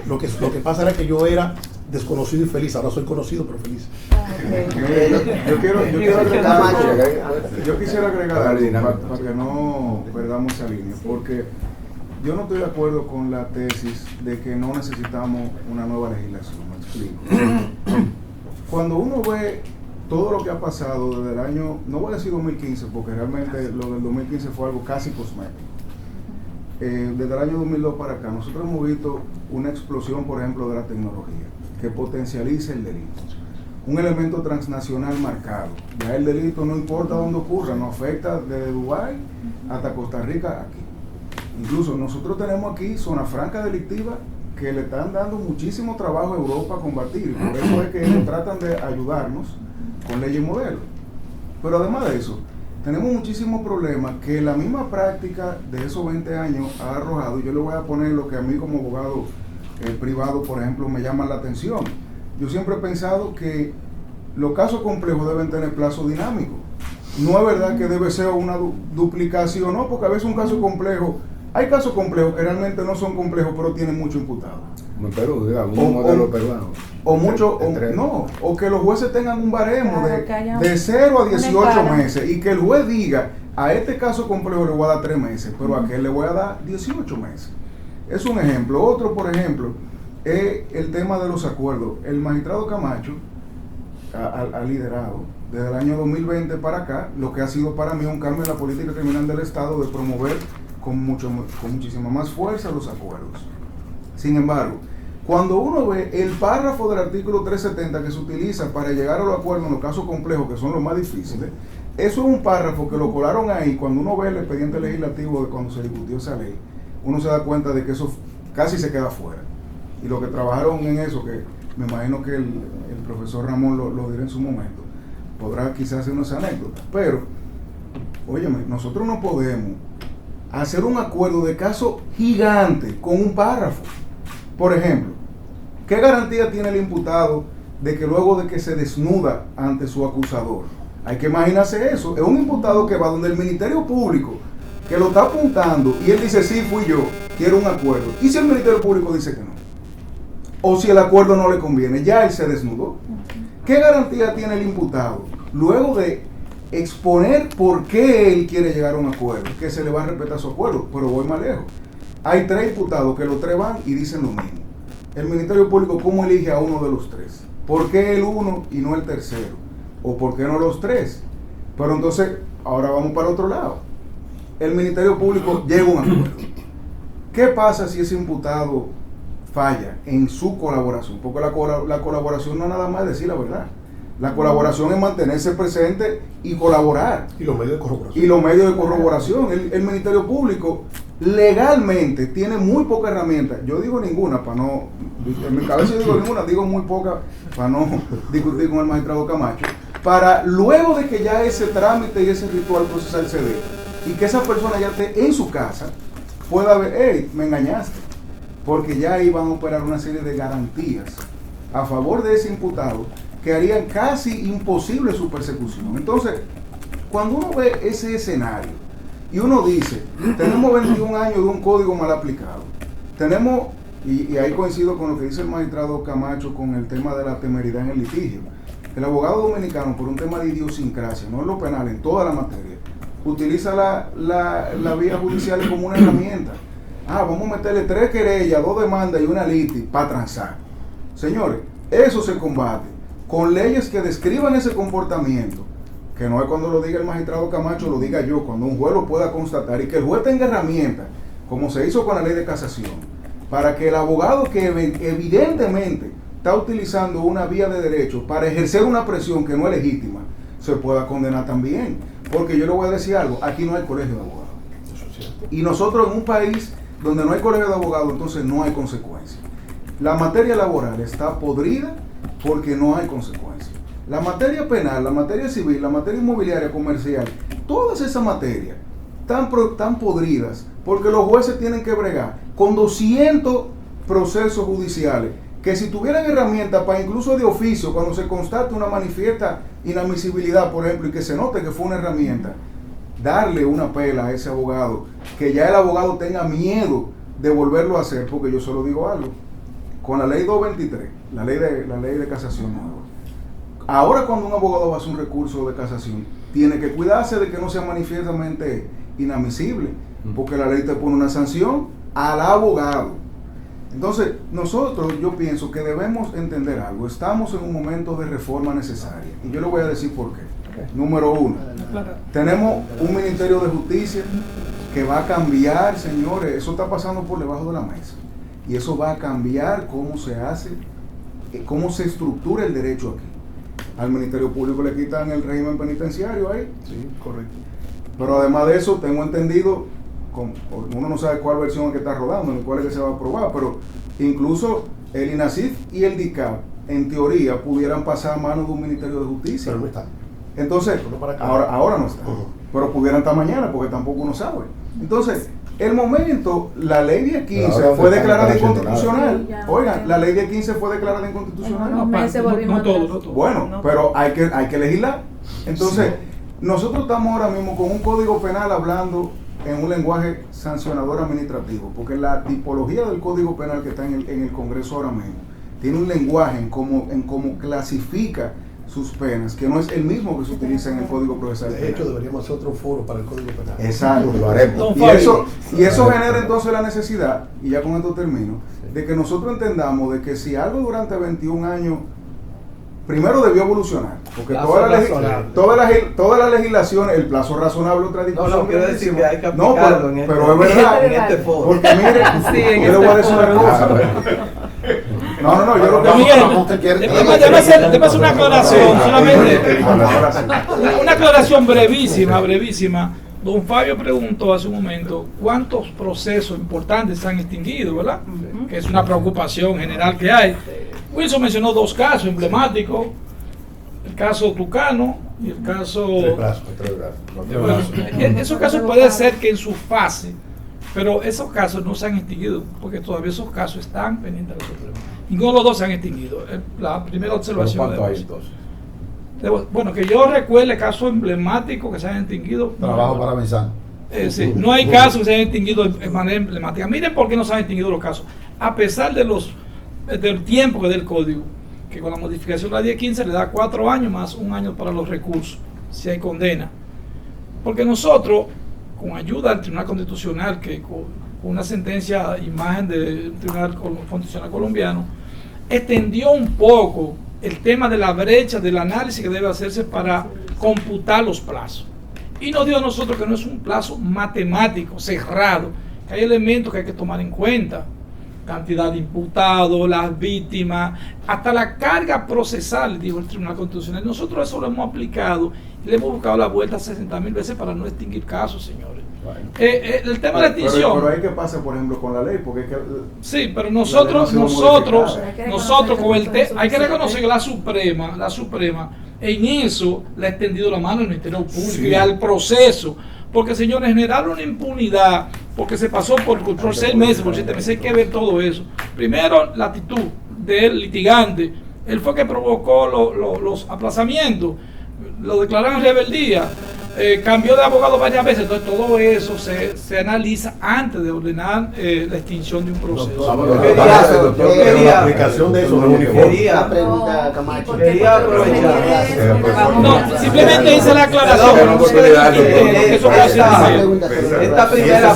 lo que pasa era que yo era desconocido y feliz, ahora soy conocido pero feliz. Yo quisiera agregar algo para que no perdamos esa línea, porque yo no estoy de acuerdo con la tesis de que no necesitamos una nueva legislación. Me explico. Cuando uno ve todo lo que ha pasado desde el año, no voy a decir 2015, porque realmente lo del 2015 fue algo casi cosmético. Desde el año 2002 para acá, nosotros hemos visto una explosión, por ejemplo, de la tecnología, que potencializa el delito. Un elemento transnacional marcado. Ya el delito no importa dónde ocurra, nos afecta desde Dubái hasta Costa Rica aquí. Incluso nosotros tenemos aquí zona franca delictiva que le están dando muchísimo trabajo a Europa a combatir. Por eso es que ellos tratan de ayudarnos con leyes modelo. Pero además de eso, tenemos muchísimos problemas que la misma práctica de esos 20 años ha arrojado. Y yo le voy a poner lo que a mí como abogado privado, por ejemplo, me llama la atención. Yo siempre he pensado que los casos complejos deben tener plazo dinámico. No es verdad que debe ser una duplicación, no, porque a veces un caso complejo, hay casos complejos que realmente no son complejos, pero tienen mucho imputado. Como en Perú, digamos, un modelo peruano. O que los jueces tengan un baremo de 0 a 18 meses y que el juez diga, a este caso complejo le voy a dar 3 meses, pero a aquel le voy a dar 18 meses. Es un ejemplo. Otro, por ejemplo, es el tema de los acuerdos. El magistrado Camacho ha liderado desde el año 2020 para acá lo que ha sido para mí un cambio en la política criminal del Estado de promover con muchísima más fuerza los acuerdos. Sin embargo, cuando uno ve el párrafo del artículo 370 que se utiliza para llegar a los acuerdos en los casos complejos, que son los más difíciles, eso es un párrafo que lo colaron ahí. Cuando uno ve el expediente legislativo de cuando se discutió esa ley, uno se da cuenta de que eso casi se queda fuera. Y lo que trabajaron en eso, que me imagino que el profesor Ramón lo dirá en su momento, podrá quizás hacer unas anécdotas, pero, óyeme, nosotros no podemos hacer un acuerdo de caso gigante con un párrafo. Por ejemplo, ¿qué garantía tiene el imputado de que luego de que se desnuda ante su acusador? Hay que imaginarse eso. Es un imputado que va donde el Ministerio Público, que lo está apuntando, y él dice, sí, fui yo, quiero un acuerdo. ¿Y si el Ministerio Público dice que no? O si el acuerdo no le conviene, ya él se desnudó. ¿Qué garantía tiene el imputado luego de exponer por qué él quiere llegar a un acuerdo, que se le va a respetar su acuerdo? Pero voy más lejos. Hay 3 imputados que los 3 van y dicen lo mismo. El Ministerio Público, ¿cómo elige a uno de los 3? ¿Por qué el uno y no el tercero? ¿O por qué no los 3? Pero entonces, ahora vamos para el otro lado. El Ministerio Público llega a un acuerdo. ¿Qué pasa si ese imputado falla en su colaboración? Porque la colaboración no es nada más decir la verdad. La colaboración es mantenerse presente y colaborar. Y los medios de corroboración. Y los medios de corroboración. El Ministerio Público legalmente tiene muy pocas herramientas. Yo digo ninguna, para no... En mi cabeza digo ninguna, digo muy poca, para no discutir con el magistrado Camacho. para luego de que ya ese trámite y ese ritual procesal se dé y que esa persona ya esté en su casa, pueda ver, hey, me engañaste, porque ya ahí van a operar una serie de garantías a favor de ese imputado que harían casi imposible su persecución. Entonces, cuando uno ve ese escenario y uno dice, tenemos 21 años de un código mal aplicado, tenemos, y ahí coincido con lo que dice el magistrado Camacho con el tema de la temeridad en el litigio, el abogado dominicano, por un tema de idiosincrasia, no en lo penal, en toda la materia, utiliza la vía judicial como una herramienta. Vamos a meterle 3 querellas, 2 demandas y una litis para transar. Señores, eso se combate con leyes que describan ese comportamiento, que no es cuando lo diga el magistrado Camacho, lo diga yo, cuando un juez lo pueda constatar y que el juez tenga herramientas, como se hizo con la ley de casación, para que el abogado que evidentemente está utilizando una vía de derecho para ejercer una presión que no es legítima, se pueda condenar también. Porque yo le voy a decir algo, aquí no hay colegio de abogados. Y nosotros en un país donde no hay colegio de abogados, entonces no hay consecuencias. La materia laboral está podrida porque no hay consecuencias. La materia penal, la materia civil, la materia inmobiliaria, comercial, todas esas materias están podridas porque los jueces tienen que bregar con 200 procesos judiciales que si tuvieran herramientas para incluso de oficio, cuando se constate una manifiesta inadmisibilidad, por ejemplo, y que se note que fue una herramienta, darle una pela a ese abogado, que ya el abogado tenga miedo de volverlo a hacer, porque yo solo digo algo, con la ley 223, la ley de casación nueva, ahora cuando un abogado va a hacer un recurso de casación, tiene que cuidarse de que no sea manifiestamente inadmisible, porque la ley te pone una sanción al abogado. Entonces, nosotros, yo pienso que debemos entender algo. Estamos en un momento de reforma necesaria. Y yo le voy a decir por qué. Número 1, tenemos un Ministerio de Justicia que va a cambiar, señores. Eso está pasando por debajo de la mesa. Y eso va a cambiar cómo se hace, cómo se estructura el derecho aquí. Al Ministerio Público le quitan el régimen penitenciario ahí. Sí, correcto. Pero además de eso, tengo entendido, uno no sabe cuál versión es que está rodando ni cuál es que se va a aprobar, pero incluso el INASIF y el DICAP en teoría pudieran pasar a manos de un Ministerio de Justicia. Pero no está. Entonces, ahora no está, pero pudieran estar mañana porque tampoco uno sabe. Entonces, el momento, la ley 1015 fue declarada inconstitucional. Oigan, la ley 1015 fue declarada inconstitucional. No todo. Bueno, pero hay que legislar. Entonces, nosotros estamos ahora mismo con un código penal hablando en un lenguaje sancionador administrativo, porque la tipología del código penal que está en el Congreso ahora mismo tiene un lenguaje en cómo clasifica sus penas, que no es el mismo que se utiliza en el Código Procesal Penal. De hecho, deberíamos hacer otro foro para el Código Penal. Exacto. Lo haremos. Y eso genera entonces la necesidad, y ya con esto termino, de que nosotros entendamos de que si algo durante 21 años primero debió evolucionar, porque toda la legislación, el plazo razonable, otra discusión. No, quiero decir que hay que aplicarlo pero es verdad, en este foro. porque mire, yo le voy a decir una cosa. No, yo lo que Déjame hacer una aclaración, solamente. Una aclaración brevísima. Don Fabio preguntó hace un momento cuántos procesos importantes se han extinguido, ¿verdad? Que es una preocupación general que hay. Wilson mencionó 2 casos emblemáticos, el caso Tucano y el caso... Esos casos puede ser que en su fase, pero esos casos no se han extinguido, porque todavía esos casos están pendientes de la Suprema. Ninguno de los 2 se han extinguido. La primera observación. ¿Cuánto hay entonces? Bueno, que yo recuerde casos emblemáticos que se han extinguido. Trabajo para Misán. Sí, no hay casos que se han extinguido en manera emblemática. Miren por qué no se han extinguido los casos. A pesar del tiempo que da el código, que con la modificación de la 1015 le da 4 años más 1 año para los recursos, si hay condena. Porque nosotros, con ayuda del Tribunal Constitucional, que con una sentencia imagen del Tribunal Constitucional colombiano, extendió un poco el tema de la brecha del análisis que debe hacerse para computar los plazos. Y nos dio a nosotros que no es un plazo matemático, cerrado, que hay elementos que hay que tomar en cuenta. Cantidad de imputados, las víctimas, hasta la carga procesal, dijo el Tribunal Constitucional. Nosotros eso lo hemos aplicado y le hemos buscado la vuelta 60.000 veces para no extinguir casos, señores. Bueno. El tema de la extinción. Pero hay que pasar, por ejemplo, con la ley, porque es que sí, pero nosotros con el hay que reconocer que la Suprema en eso le ha extendido la mano al Ministerio Público Sí. y al proceso. Porque, señores, generar una impunidad, porque se pasó por 6 meses, por 7 meses, hay que ver todo eso. Primero, la actitud del litigante. Él fue que provocó los aplazamientos, lo declararon en rebeldía, cambió de abogado varias veces. Entonces, todo eso se analiza antes de ordenar la extinción de un proceso. La aplicación de eso no es uniforme. Quería aprovechar. No, simplemente hice la aclaración. Perdón, No se puede discutir, porque eso puede ser serio. Esta primera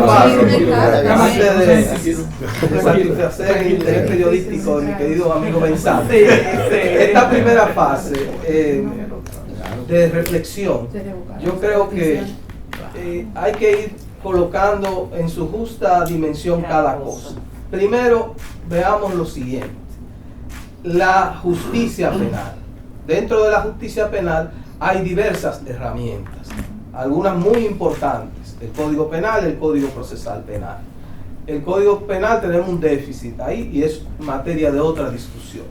fase, antes de satisfacer el interés periodístico de mi querido amigo Benzán, esta primera fase de reflexión, yo creo que hay que ir colocando en su justa dimensión cada cosa. Primero, veamos lo siguiente: la justicia penal. Dentro de la justicia penal hay diversas herramientas, algunas muy importantes: el Código Penal, el Código Procesal Penal. El Código Penal tenemos un déficit ahí y es materia de otra discusión.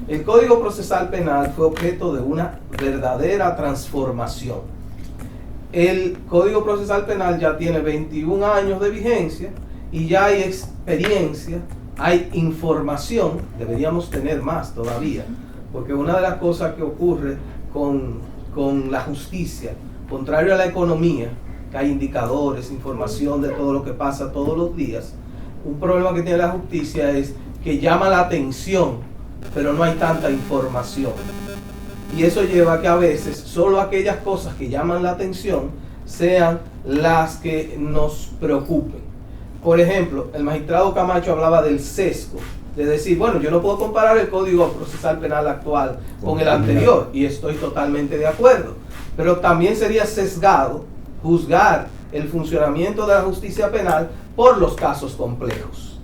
El Código Procesal Penal fue objeto de una verdadera transformación. El Código Procesal Penal ya tiene 21 años de vigencia y ya hay experiencia, hay información, deberíamos tener más todavía, porque una de las cosas que ocurre con la justicia, contrario a la economía, que hay indicadores, información de todo lo que pasa todos los días, un problema que tiene la justicia es que llama la atención, pero no hay tanta información. Y eso lleva a que a veces solo aquellas cosas que llaman la atención sean las que nos preocupen. Por ejemplo, el magistrado Camacho hablaba del sesgo, de decir, bueno, yo no puedo comparar el Código Procesal Penal actual con el anterior, y estoy totalmente de acuerdo, pero también sería sesgado juzgar el funcionamiento de la justicia penal por los casos complejos.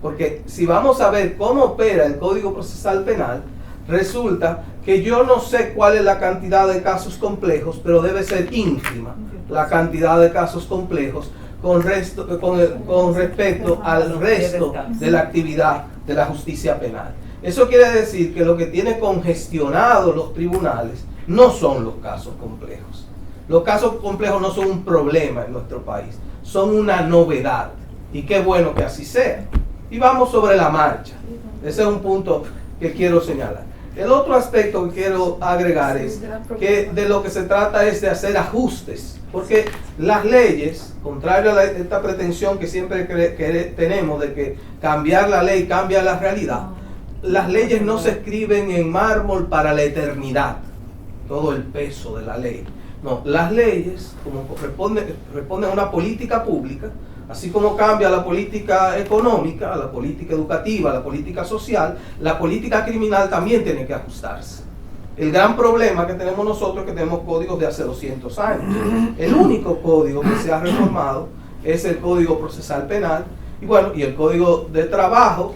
Porque si vamos a ver cómo opera el Código Procesal Penal, resulta que yo no sé cuál es la cantidad de casos complejos, pero debe ser ínfima la cantidad de casos complejos con respecto al resto de la actividad de la justicia penal. Eso quiere decir que lo que tiene congestionado los tribunales no son los casos complejos. Los casos complejos no son un problema en nuestro país, son una novedad. Y qué bueno que así sea. Y vamos sobre la marcha. Ese es un punto que quiero señalar. El otro aspecto que quiero agregar es que de lo que se trata es de hacer ajustes. Porque las leyes, contrario a esta pretensión que siempre tenemos de que cambiar la ley cambia la realidad, las leyes no se escriben en mármol para la eternidad, todo el peso de la ley. No, las leyes, como responden a una política pública, así como cambia la política económica, la política educativa, la política social, la política criminal también tiene que ajustarse. El gran problema que tenemos nosotros es que tenemos códigos de hace 200 años. El único código que se ha reformado es el Código Procesal Penal y bueno, y el Código de Trabajo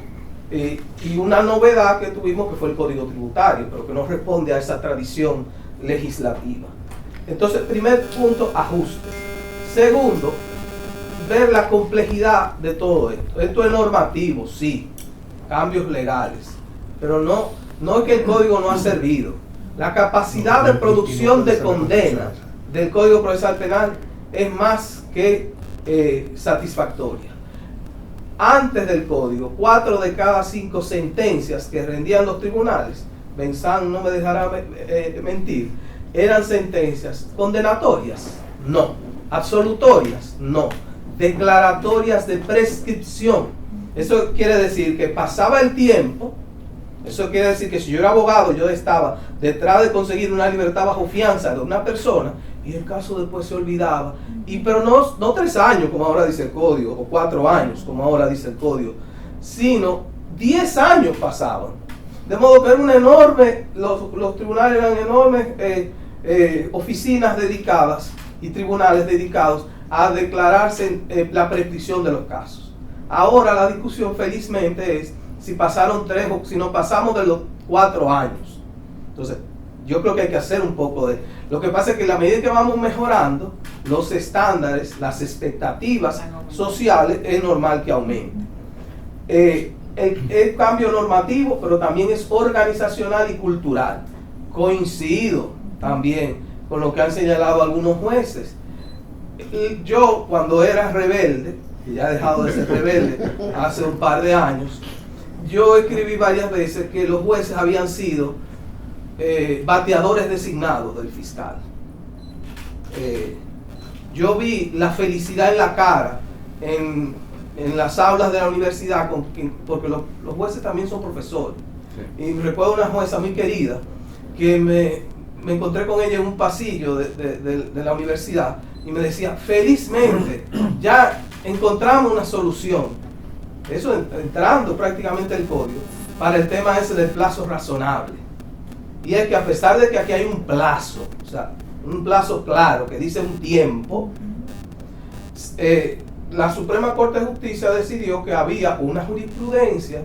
y una novedad que tuvimos que fue el Código Tributario, pero que no responde a esa tradición legislativa. Entonces, primer punto, ajuste. Segundo, ver la complejidad de todo esto. Esto es normativo, sí, cambios legales, pero no es que el código no ha servido. La capacidad de producción de condenas del Código Procesal Penal es más que satisfactoria. Antes del código, 4 de cada 5 sentencias que rendían los tribunales, Benzán no me dejará mentir, eran sentencias condenatorias, no, absolutorias, no, declaratorias de prescripción. Eso quiere decir que pasaba el tiempo. Eso quiere decir que si yo era abogado, yo estaba detrás de conseguir una libertad bajo fianza de una persona y el caso después se olvidaba. Pero no 3 años, como ahora dice el código, o 4 años, como ahora dice el código, sino 10 años pasaban. De modo que era una enorme, los tribunales eran enormes oficinas dedicadas y tribunales dedicados a declararse la prescripción de los casos. Ahora la discusión felizmente es si pasaron 3 o si no pasamos de los 4 años. Entonces, yo creo que hay que hacer un poco de... Lo que pasa es que a la medida que vamos mejorando, los estándares, las expectativas sociales, es normal que aumenten. el cambio normativo, pero también es organizacional y cultural. Coincido también con lo que han señalado algunos jueces. Yo, cuando era rebelde, y ya he dejado de ser rebelde hace un par de años, yo escribí varias veces que los jueces habían sido bateadores designados del fiscal. Yo vi la felicidad en la cara en las aulas de la universidad, porque los jueces también son profesores. Sí. Y recuerdo una jueza muy querida que me encontré con ella en un pasillo de la universidad y me decía, felizmente ya encontramos una solución, eso entrando prácticamente el código, para el tema ese del plazo razonable. Y es que a pesar de que aquí hay un plazo, o sea, un plazo claro que dice un tiempo, la Suprema Corte de Justicia decidió que había una jurisprudencia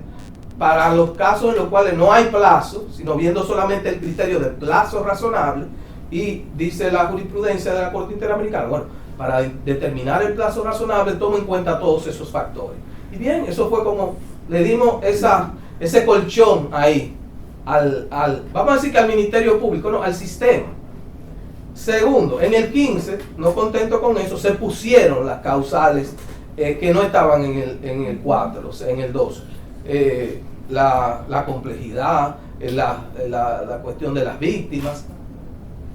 para los casos en los cuales no hay plazo, sino viendo solamente el criterio de plazo razonable, y dice la jurisprudencia de la Corte Interamericana, bueno, para determinar el plazo razonable toma en cuenta todos esos factores. Y bien, eso fue como le dimos ese colchón ahí vamos a decir que al Ministerio Público, no, al sistema. Segundo, en el 15, no contento con eso, se pusieron las causales que no estaban en el 4, o sea, en el 2. La complejidad, la cuestión de las víctimas.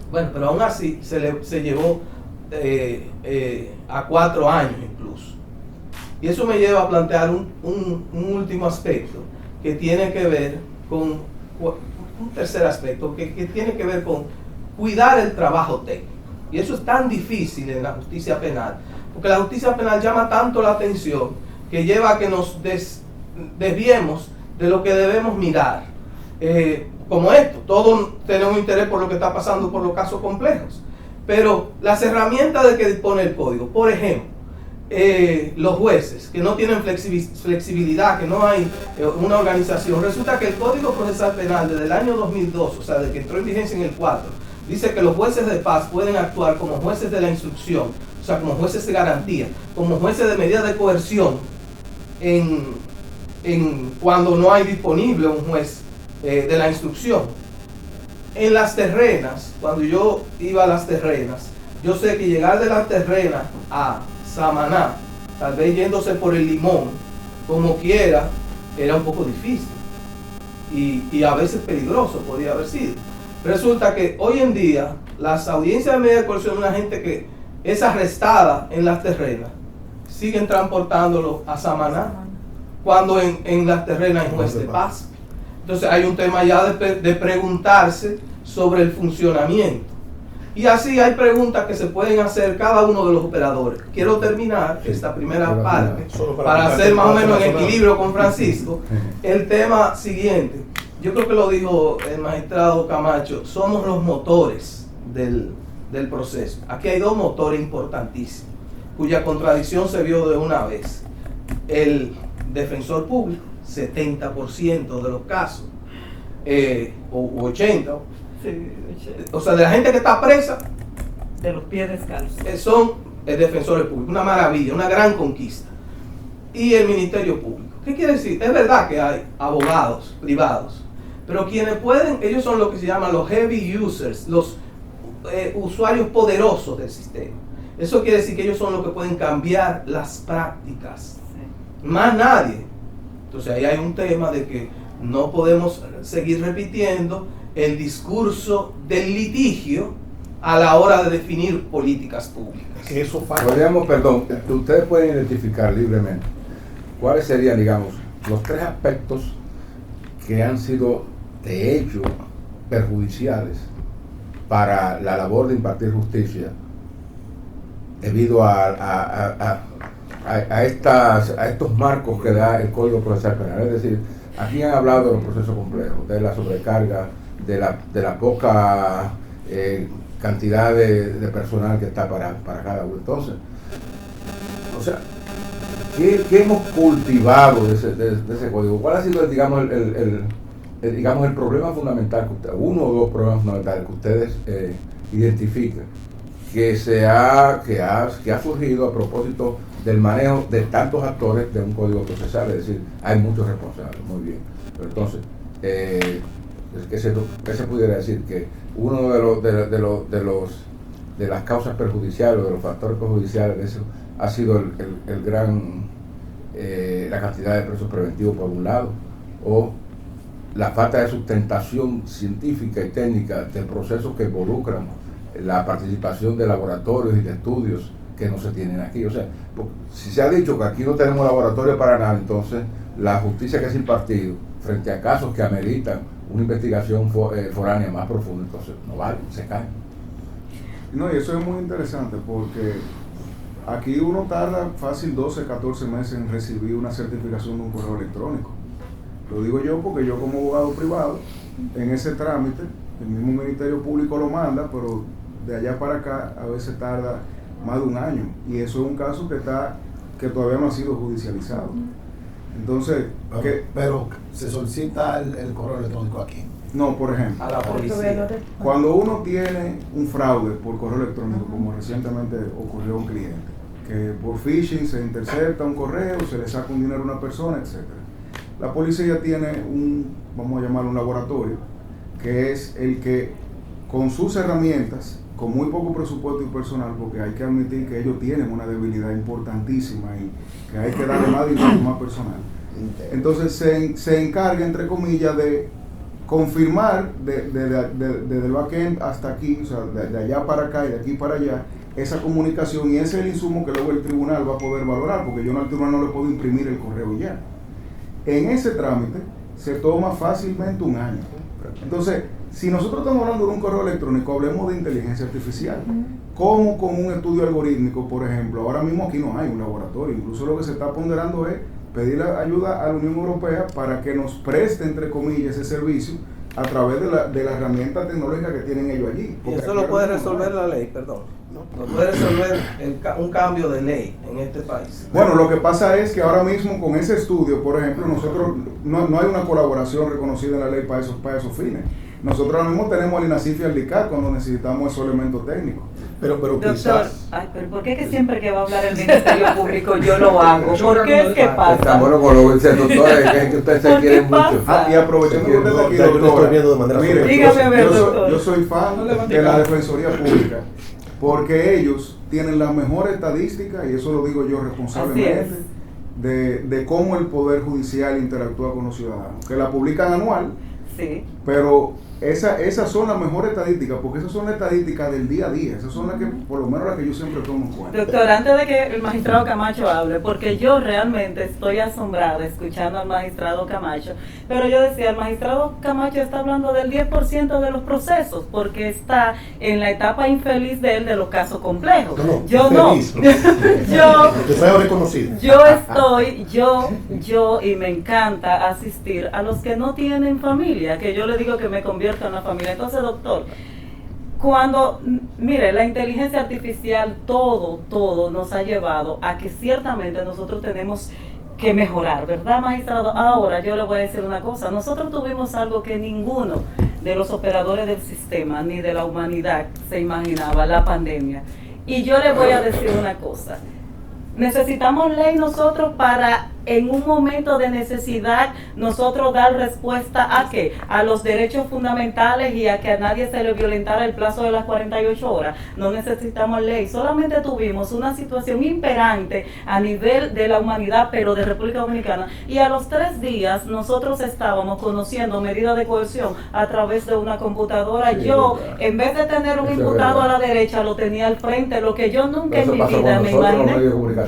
Bueno, pero aún así se llevó a 4 años incluso. Y eso me lleva a plantear un último aspecto que tiene que ver con un tercer aspecto que tiene que ver con cuidar el trabajo técnico. Y eso es tan difícil en la justicia penal, porque la justicia penal llama tanto la atención que lleva a que nos desviemos de lo que debemos mirar. Como esto, todos tenemos interés por lo que está pasando por los casos complejos, pero las herramientas de que dispone el código, por ejemplo, los jueces que no tienen flexibilidad, que no hay una organización, resulta que el Código Procesal Penal desde el año 2002, o sea, de que entró en vigencia en el 4, dice que los jueces de paz pueden actuar como jueces de la instrucción, o sea, como jueces de garantía, como jueces de medida de coerción cuando no hay disponible un juez de la instrucción. En las terrenas, cuando yo iba a las terrenas, yo sé que llegar de las terrenas a Samaná, tal vez yéndose por el Limón, como quiera, era un poco difícil y a veces peligroso podía haber sido. Resulta que hoy en día las audiencias de medida de coerción de una gente que es arrestada en las terrenas siguen transportándolo a Samaná cuando en las terrenas hay juez de paz. Entonces hay un tema ya de preguntarse sobre el funcionamiento. Y así hay preguntas que se pueden hacer cada uno de los operadores. Quiero terminar esta primera parte para hacer más o menos en equilibrio con Francisco. El tema siguiente, yo creo que lo dijo el magistrado Camacho, somos los motores del proceso. Aquí hay dos motores importantísimos, cuya contradicción se vio de una vez. El defensor público, 70% de los casos, o 80%, Sí, o sea, de la gente que está presa, de los pies descalzos, son defensores públicos, una maravilla, una gran conquista. Y el Ministerio Público. ¿Qué quiere decir? Es verdad que hay abogados privados, pero quienes pueden, ellos son lo que se llaman los heavy users, los usuarios poderosos del sistema. Eso quiere decir que ellos son los que pueden cambiar las prácticas. Sí. Más nadie. Entonces ahí hay un tema de que no podemos seguir repitiendo el discurso del litigio a la hora de definir políticas públicas. Que eso ustedes pueden identificar libremente cuáles serían, digamos, los 3 aspectos que han sido de hecho perjudiciales para la labor de impartir justicia debido a estos marcos que da el Código Procesal Penal. Es decir, aquí han hablado de los procesos complejos, de la sobrecarga, de la poca cantidad de personal que está para cada uno. Entonces, o sea, ¿qué hemos cultivado de ese código? ¿Cuál ha sido, digamos, el problema fundamental, uno o dos problemas fundamentales que ustedes identifican que ha surgido a propósito del manejo de tantos actores de un código procesal, es decir, hay muchos responsables, muy bien. Pero entonces, ¿qué se pudiera decir? Que uno de las causas perjudiciales, de los factores perjudiciales de eso, ha sido la cantidad de presos preventivos por un lado, o la falta de sustentación científica y técnica del proceso que involucran la participación de laboratorios y de estudios que no se tienen aquí. O sea, si se ha dicho que aquí no tenemos laboratorio para nada, entonces la justicia que es impartida frente a casos que ameritan una investigación foránea más profunda, entonces no vale, se cae. No, y eso es muy interesante porque aquí uno tarda fácil 12, 14 meses en recibir una certificación de un correo electrónico. Lo digo yo porque yo como abogado privado, en ese trámite, el mismo Ministerio Público lo manda, pero de allá para acá a veces tarda más de un año. Y eso es un caso que todavía no ha sido judicializado. Entonces, pero se solicita el correo electrónico aquí. No, por ejemplo, A la policía. cuando uno tiene un fraude por correo electrónico, como recientemente ocurrió a un cliente, que por phishing se intercepta un correo, se le saca un dinero a una persona, etc. La policía tiene vamos a llamarlo un laboratorio, que es el que con sus herramientas, con muy poco presupuesto y personal, porque hay que admitir que ellos tienen una debilidad importantísima y que hay que darle más dinero, más personal. Entonces se encarga, entre comillas, de confirmar desde el backend hasta aquí, o sea, de allá para acá y de aquí para allá, esa comunicación, y ese es el insumo que luego el tribunal va a poder valorar, porque yo al tribunal no le puedo imprimir el correo y ya. En ese trámite se toma fácilmente un año. Entonces, si nosotros estamos hablando de un correo electrónico, hablemos de inteligencia artificial. Como con un estudio algorítmico, por ejemplo, ahora mismo aquí no hay un laboratorio, incluso lo que se está ponderando es pedir ayuda a la Unión Europea para que nos preste, entre comillas, ese servicio a través de la herramienta tecnológica que tienen ellos allí. Y eso lo puede resolver la ley, perdón. No puede resolver un cambio de ley en este país. Bueno, lo que pasa es que ahora mismo con ese estudio, por ejemplo, nosotros no hay una colaboración reconocida en la ley para esos fines. Nosotros ahora mismo tenemos al INACIF y al DICAT cuando necesitamos esos elementos técnicos. Pero quizás... pero ¿por qué que siempre que va a hablar el Ministerio Público yo lo hago? ¿Por qué es que pasa? Está bueno con los doctores, que ustedes se quieren mucho. Y aprovechando que usted está aquí, doctora, mire, yo soy fan de la Defensoría Pública, porque ellos tienen la mejor estadística, y eso lo digo yo responsablemente, de cómo el Poder Judicial interactúa con los ciudadanos, que la publican anual, sí, pero esas son las mejores estadísticas, porque esas son las estadísticas del día a día, esas son las que, por lo menos las que yo siempre tomo en cuenta. Doctor, antes de que el magistrado Camacho hable, porque yo realmente estoy asombrada escuchando al magistrado Camacho, pero yo decía, el magistrado Camacho está hablando del 10% de los procesos, porque está en la etapa infeliz de él de los casos complejos. Yo no. Yo y me encanta asistir a los que no tienen familia, que yo le digo que me convierto en una familia. Entonces, doctor, mire, la inteligencia artificial, todo nos ha llevado a que ciertamente nosotros tenemos que mejorar, ¿verdad, magistrado? Ahora, yo le voy a decir una cosa, nosotros tuvimos algo que ninguno de los operadores del sistema, ni de la humanidad, se imaginaba, la pandemia. Y yo le voy a decir una cosa, necesitamos ley nosotros para, en un momento de necesidad, nosotros dar respuesta a ¿qué? A los derechos fundamentales y a que a nadie se le violentara el plazo de las 48 horas. No necesitamos ley, solamente tuvimos una situación imperante a nivel de la humanidad, pero de República Dominicana, y a los 3 días nosotros estábamos conociendo medidas de coerción a través de una computadora. Sí, yo, en vez de tener un imputado a la derecha, lo tenía al frente, lo que yo nunca en mi vida me imaginé.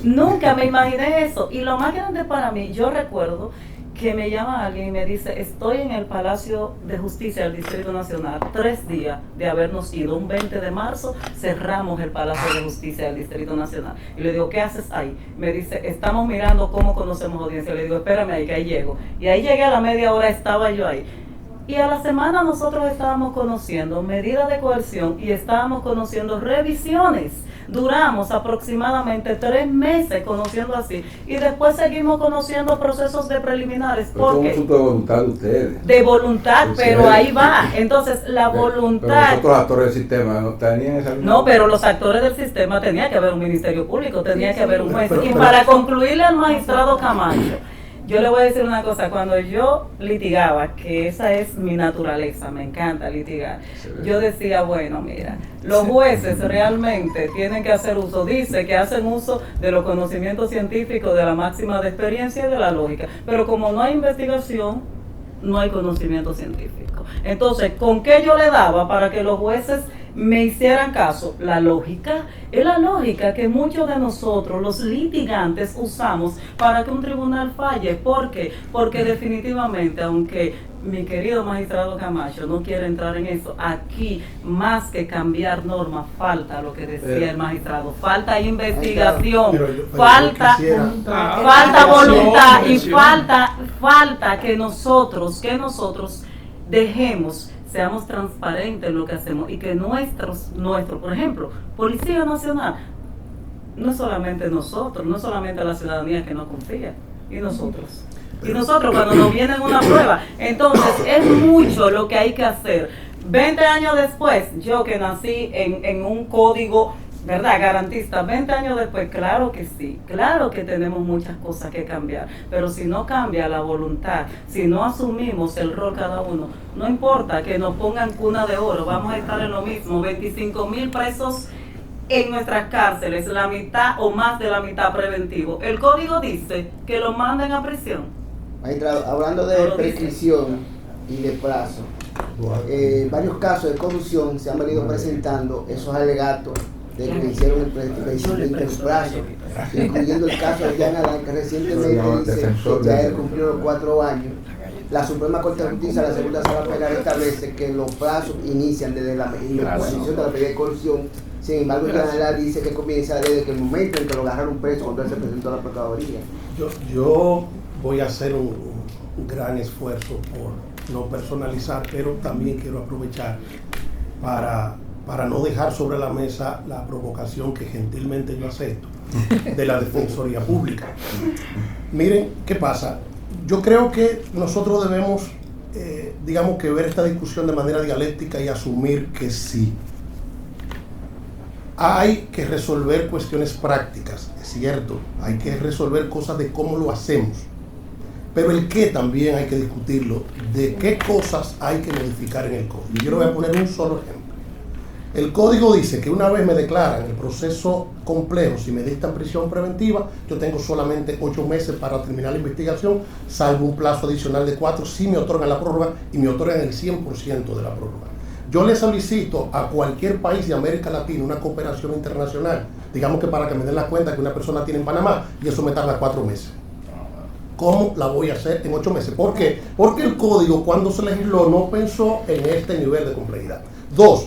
Nunca me imaginé eso. Y lo más grande para mí, yo recuerdo que me llama alguien y me dice, estoy en el Palacio de Justicia del Distrito Nacional, 3 días de habernos ido, un 20 de marzo cerramos el Palacio de Justicia del Distrito Nacional. Y le digo, ¿qué haces ahí? Me dice, estamos mirando cómo conocemos audiencia. Le digo, espérame ahí, que ahí llego. Y ahí llegué, a la media hora estaba yo ahí. Y a la semana nosotros estábamos conociendo medidas de coerción y estábamos conociendo revisiones. Duramos aproximadamente 3 meses conociendo así y después seguimos conociendo procesos de preliminares. Pero es un asunto de voluntad de ustedes. De voluntad, pero ahí va. Entonces la voluntad... Pero nosotros actores del sistema no tenían esa... No, pero los actores del sistema tenía que haber un ministerio público, tenía que haber un juez. Y para concluirle al magistrado Camacho, yo le voy a decir una cosa, cuando yo litigaba, que esa es mi naturaleza, me encanta litigar, yo decía, bueno, mira, los jueces realmente tienen que hacer uso, dice que hacen uso de los conocimientos científicos, de la máxima de experiencia y de la lógica, pero como no hay investigación, no hay conocimiento científico. Entonces, ¿con qué yo le daba para que los jueces me hicieran caso? La lógica. Es la lógica que muchos de nosotros, los litigantes, usamos para que un tribunal falle. ¿Por qué? Porque definitivamente, aunque mi querido magistrado Camacho no quiere entrar en eso, aquí más que cambiar normas, falta lo que decía el magistrado, falta investigación, falta voluntad y falta que nosotros dejemos, seamos transparentes en lo que hacemos y que nuestro, por ejemplo, Policía Nacional, no es solamente nosotros, no es solamente la ciudadanía que no confía, y nosotros cuando nos viene una prueba, entonces es mucho lo que hay que hacer. 20 años después, yo que nací en un código, ¿verdad?, garantista, 20 años después, claro que sí, claro que tenemos muchas cosas que cambiar, pero si no cambia la voluntad, si no asumimos el rol cada uno, no importa que nos pongan cuna de oro, vamos a estar en lo mismo, 25,000 presos en nuestras cárceles, la mitad o más de la mitad preventivo. El código dice que lo manden a prisión. Magistrado, hablando de prescripción y de plazo, varios casos de corrupción se han venido presentando esos alegatos de que hicieron el plazo, incluyendo el caso de Jan Adán, que recientemente dice que ya él cumplió los 4 años. La Suprema Corte de Justicia, la segunda sala penal, establece que los plazos inician desde la imposición de la medida de corrupción. Sin embargo, Jan Adán dice que comienza desde el momento en que lo agarraron preso cuando él se presentó a la Procuraduría. Yo voy a hacer un gran esfuerzo por no personalizar, pero también quiero aprovechar para no dejar sobre la mesa la provocación que gentilmente yo acepto de la Defensoría Pública. Miren, ¿qué pasa? Yo creo que nosotros debemos, digamos que ver esta discusión de manera dialéctica y asumir que sí. Hay que resolver cuestiones prácticas, es cierto, hay que resolver cosas de cómo lo hacemos, pero el qué también hay que discutirlo, de qué cosas hay que modificar en el código. Yo le voy a poner un solo ejemplo. El código dice que una vez me declaran el proceso complejo, si me dictan prisión preventiva, yo tengo solamente 8 meses para terminar la investigación, salvo un plazo adicional de 4 si me otorgan la prórroga y me otorgan el 100% de la prórroga. Yo le solicito a cualquier país de América Latina una cooperación internacional, digamos que para que me den la cuenta que una persona tiene en Panamá, y eso me tarda 4 meses. ¿Cómo la voy a hacer en 8 meses? ¿Por qué? Porque el código, cuando se legisló, no pensó en este nivel de complejidad. 2,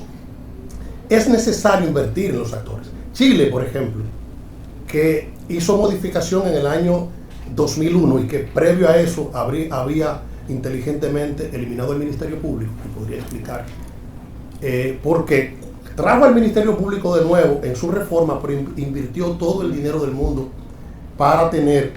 es necesario invertir en los actores. Chile, por ejemplo, que hizo modificación en el año 2001 y que previo a eso había inteligentemente eliminado el Ministerio Público, que podría explicar porque trajo al Ministerio Público de nuevo en su reforma, pero invirtió todo el dinero del mundo para tener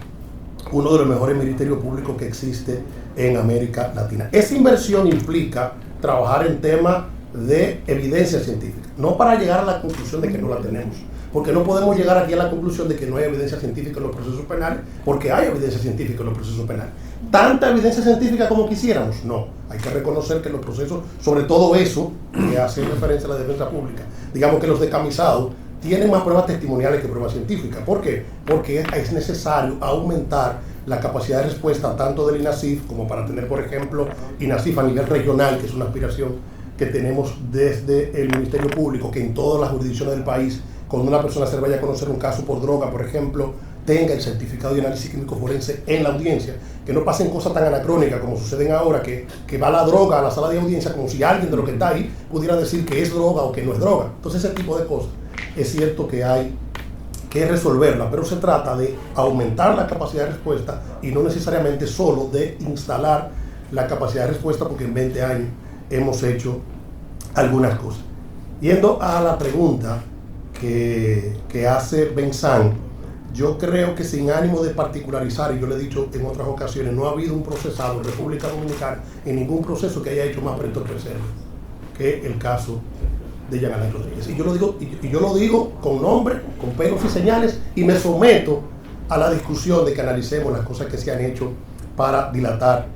uno de los mejores ministerios públicos que existe en América Latina. Esa inversión implica trabajar en temas de evidencia científica, no para llegar a la conclusión de que no la tenemos, porque no podemos llegar aquí a la conclusión de que no hay evidencia científica en los procesos penales, porque hay evidencia científica en los procesos penales. ¿Tanta evidencia científica como quisiéramos? No. Hay que reconocer que los procesos, sobre todo eso, que hace referencia a la defensa pública, digamos que los decamisados, tienen más pruebas testimoniales que pruebas científicas. ¿Por qué? Porque es necesario aumentar la capacidad de respuesta tanto del INASIF como para tener, por ejemplo, INASIF a nivel regional, que es una aspiración que tenemos desde el Ministerio Público, que en todas las jurisdicciones del país, cuando una persona se vaya a conocer un caso por droga, por ejemplo, tenga el certificado de análisis químico forense en la audiencia, que no pasen cosas tan anacrónicas como suceden ahora, que va la droga a la sala de audiencia como si alguien de lo que está ahí pudiera decir que es droga o que no es droga. Entonces ese tipo de cosas es cierto que hay que resolverla, pero se trata de aumentar la capacidad de respuesta y no necesariamente solo de instalar la capacidad de respuesta, porque en 20 años hemos hecho algunas cosas. Yendo a la pregunta que hace Benzán, yo creo que sin ánimo de particularizar, y yo le he dicho en otras ocasiones, no ha habido un procesado en República Dominicana en ningún proceso que haya hecho más pretor reserva que el caso de Jean Alain Rodríguez. Y yo lo digo con nombre, con pelos y señales, y me someto a la discusión de que analicemos las cosas que se han hecho para dilatar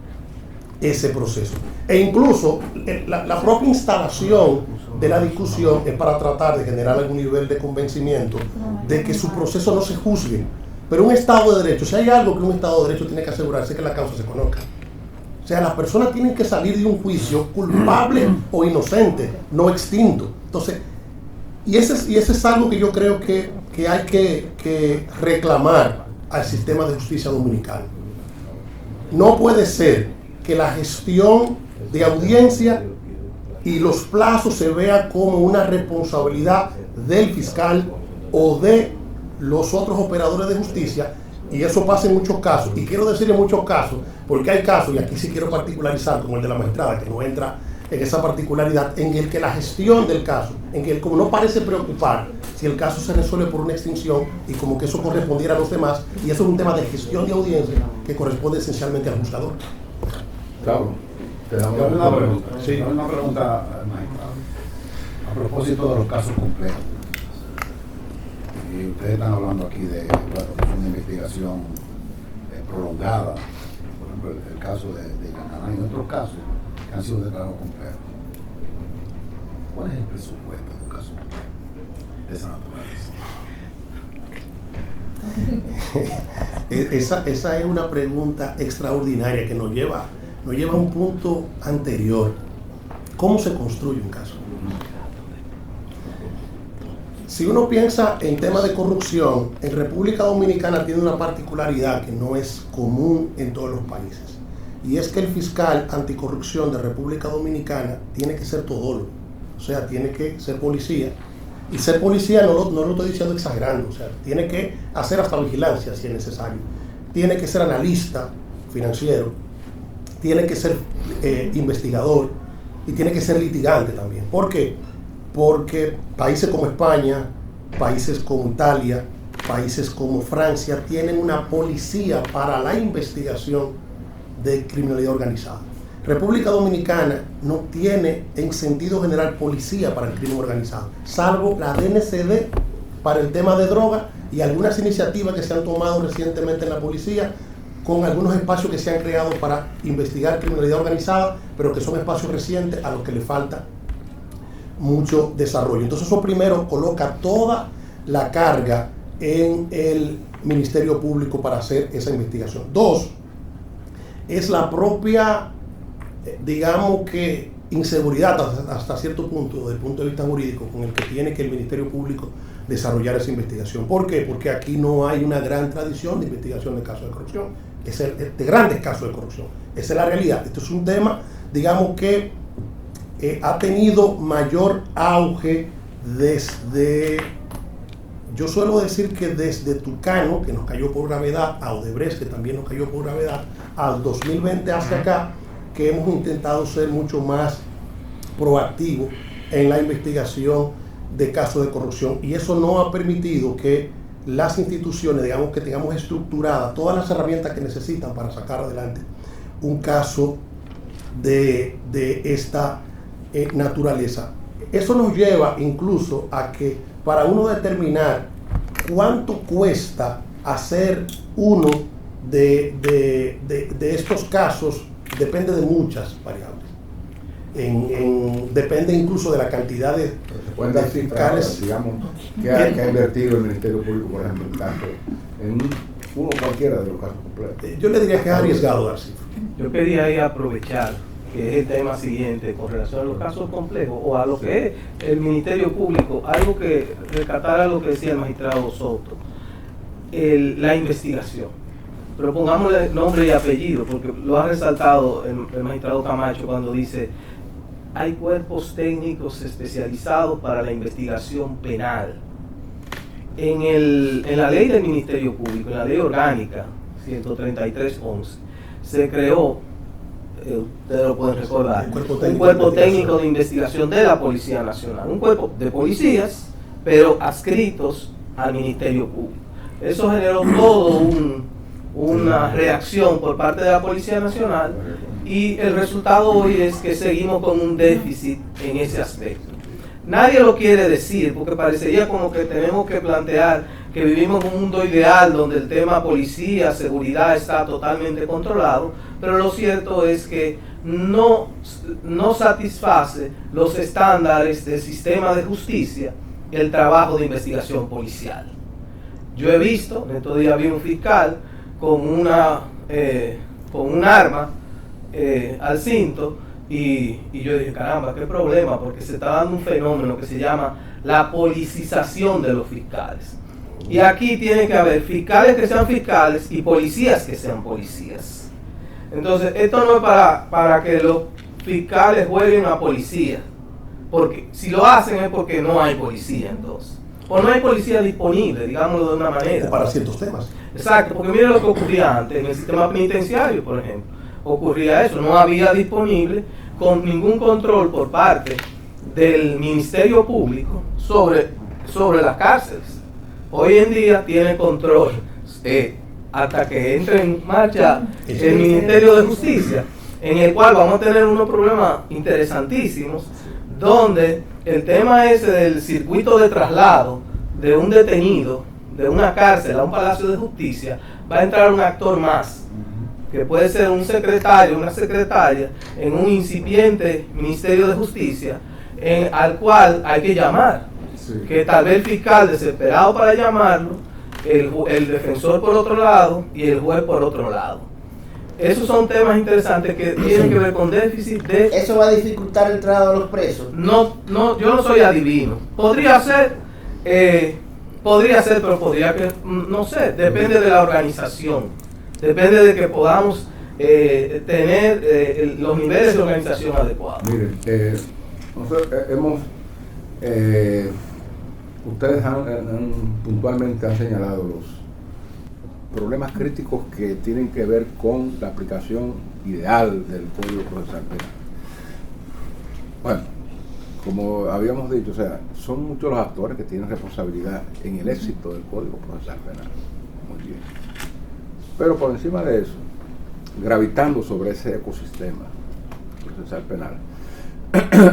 ese proceso. E incluso la propia instalación de la discusión es para tratar de generar algún nivel de convencimiento de que su proceso no se juzgue. Pero un Estado de Derecho, si hay algo que un Estado de Derecho tiene que asegurarse, es que la causa se conozca. O sea, las personas tienen que salir de un juicio culpable o inocente, no extinto. Entonces, y ese es algo que yo creo que hay que reclamar al sistema de justicia dominicano. No puede ser que la gestión de audiencia y los plazos se vea como una responsabilidad del fiscal o de los otros operadores de justicia, y eso pasa en muchos casos. Y quiero decir en muchos casos, porque hay casos, y aquí sí quiero particularizar, como el de la magistrada, que no entra en esa particularidad, en el que la gestión del caso, en que como no parece preocupar si el caso se resuelve por una extinción y como que eso correspondiera a los demás, y eso es un tema de gestión de audiencia que corresponde esencialmente al juzgador. Claro. Una pregunta, Sí. Una pregunta, magistrado. A propósito de los casos complejos, y ustedes están hablando aquí de una investigación prolongada, por ejemplo el caso de Jean Alain y otros casos que han sido declarados complejos. ¿Cuál es el presupuesto de un caso complejo de esa naturaleza? Esa es una pregunta extraordinaria que nos lleva a un punto anterior. ¿Cómo se construye un caso? Si uno piensa en temas de corrupción, en República Dominicana tiene una particularidad que no es común en todos los países, y es que el fiscal anticorrupción de República Dominicana tiene que ser todólogo, o sea, tiene que ser policía. Y ser policía no lo estoy diciendo exagerando, o sea, tiene que hacer hasta vigilancia si es necesario. Tiene que ser analista financiero, tiene que ser investigador y tiene que ser litigante también. ¿Por qué? Porque países como España, países como Italia, países como Francia tienen una policía para la investigación de criminalidad organizada. República Dominicana no tiene en sentido general policía para el crimen organizado, salvo la DNCD para el tema de droga y algunas iniciativas que se han tomado recientemente en la policía, con algunos espacios que se han creado para investigar criminalidad organizada, pero que son espacios recientes a los que le falta mucho desarrollo. Entonces eso primero coloca toda la carga en el Ministerio Público para hacer esa investigación. Dos, es la propia, digamos que, inseguridad hasta cierto punto, desde el punto de vista jurídico, con el que tiene que el Ministerio Público desarrollar esa investigación. ¿Por qué? Porque aquí no hay una gran tradición de investigación de casos de corrupción, de grandes casos de corrupción. Esa es la realidad. Esto es un tema, digamos que ha tenido mayor auge desde, yo suelo decir que desde Tucano, que nos cayó por gravedad, a Odebrecht, que también nos cayó por gravedad, al 2020 hacia acá, que hemos intentado ser mucho más proactivos en la investigación de casos de corrupción, y eso no ha permitido que las instituciones, digamos, que tengamos estructuradas todas las herramientas que necesitan para sacar adelante un caso de esta naturaleza. Eso nos lleva incluso a que para uno determinar cuánto cuesta hacer uno de estos casos depende de muchas variables. Depende incluso de la cantidad de fiscales, digamos, que ha invertido el Ministerio Público, por ejemplo, en uno cualquiera de los casos completos. Yo le diría que es arriesgado dar cifras. Yo quería ahí aprovechar que es el tema siguiente con relación a los casos complejos o a lo que es el Ministerio Público, algo que rescatara lo que decía el magistrado Soto, la investigación. Pero pongámosle nombre y apellido, porque lo ha resaltado el magistrado Camacho cuando dice: hay cuerpos técnicos especializados para la investigación penal. En la ley del Ministerio Público, en la ley orgánica 133/11, se creó ustedes lo pueden recordar, un cuerpo técnico de investigación de la Policía Nacional, un cuerpo de policías, pero adscritos al Ministerio Público. Eso generó todo una reacción por parte de la Policía Nacional, y el resultado hoy es que seguimos con un déficit en ese aspecto. Nadie lo quiere decir porque parecería como que tenemos que plantear que vivimos en un mundo ideal donde el tema policía, seguridad está totalmente controlado, pero lo cierto es que no satisface los estándares del sistema de justicia el trabajo de investigación policial. Yo he visto, en estos días vi un fiscal con un arma al cinto, y yo dije, caramba, qué problema, porque se está dando un fenómeno que se llama la policización de los fiscales. Y aquí tiene que haber fiscales que sean fiscales y policías que sean policías. Entonces, esto no es para que los fiscales jueguen a policía, porque si lo hacen es porque no hay policía, entonces. O no hay policía disponible, digámoslo de una manera. O para ciertos temas. Exacto, porque mire lo que ocurría antes en el sistema penitenciario, por ejemplo. Ocurría eso, no había disponible con ningún control por parte del Ministerio Público sobre las cárceles. Hoy en día tiene control hasta que entre en marcha el Ministerio de Justicia, en el cual vamos a tener unos problemas interesantísimos, donde el tema ese del circuito de traslado de un detenido de una cárcel a un palacio de justicia, va a entrar un actor más, que puede ser un secretario, una secretaria, en un incipiente Ministerio de Justicia, al cual hay que llamar. Sí. Que tal vez el fiscal desesperado para llamarlo, el defensor por otro lado y el juez por otro lado. Esos son temas interesantes que tienen que ver con déficit de... ¿Eso va a dificultar el traslado de los presos? No, yo no soy adivino. Podría ser, pero podría que, no sé, depende de la organización. Depende de que podamos tener los niveles de organización adecuados. Miren, nosotros ustedes puntualmente han señalado los problemas críticos que tienen que ver con la aplicación ideal del Código Procesal Penal. Bueno, como habíamos dicho, o sea, son muchos los actores que tienen responsabilidad en el éxito del Código Procesal Penal. Muy bien. Pero por encima de eso, gravitando sobre ese ecosistema procesal penal,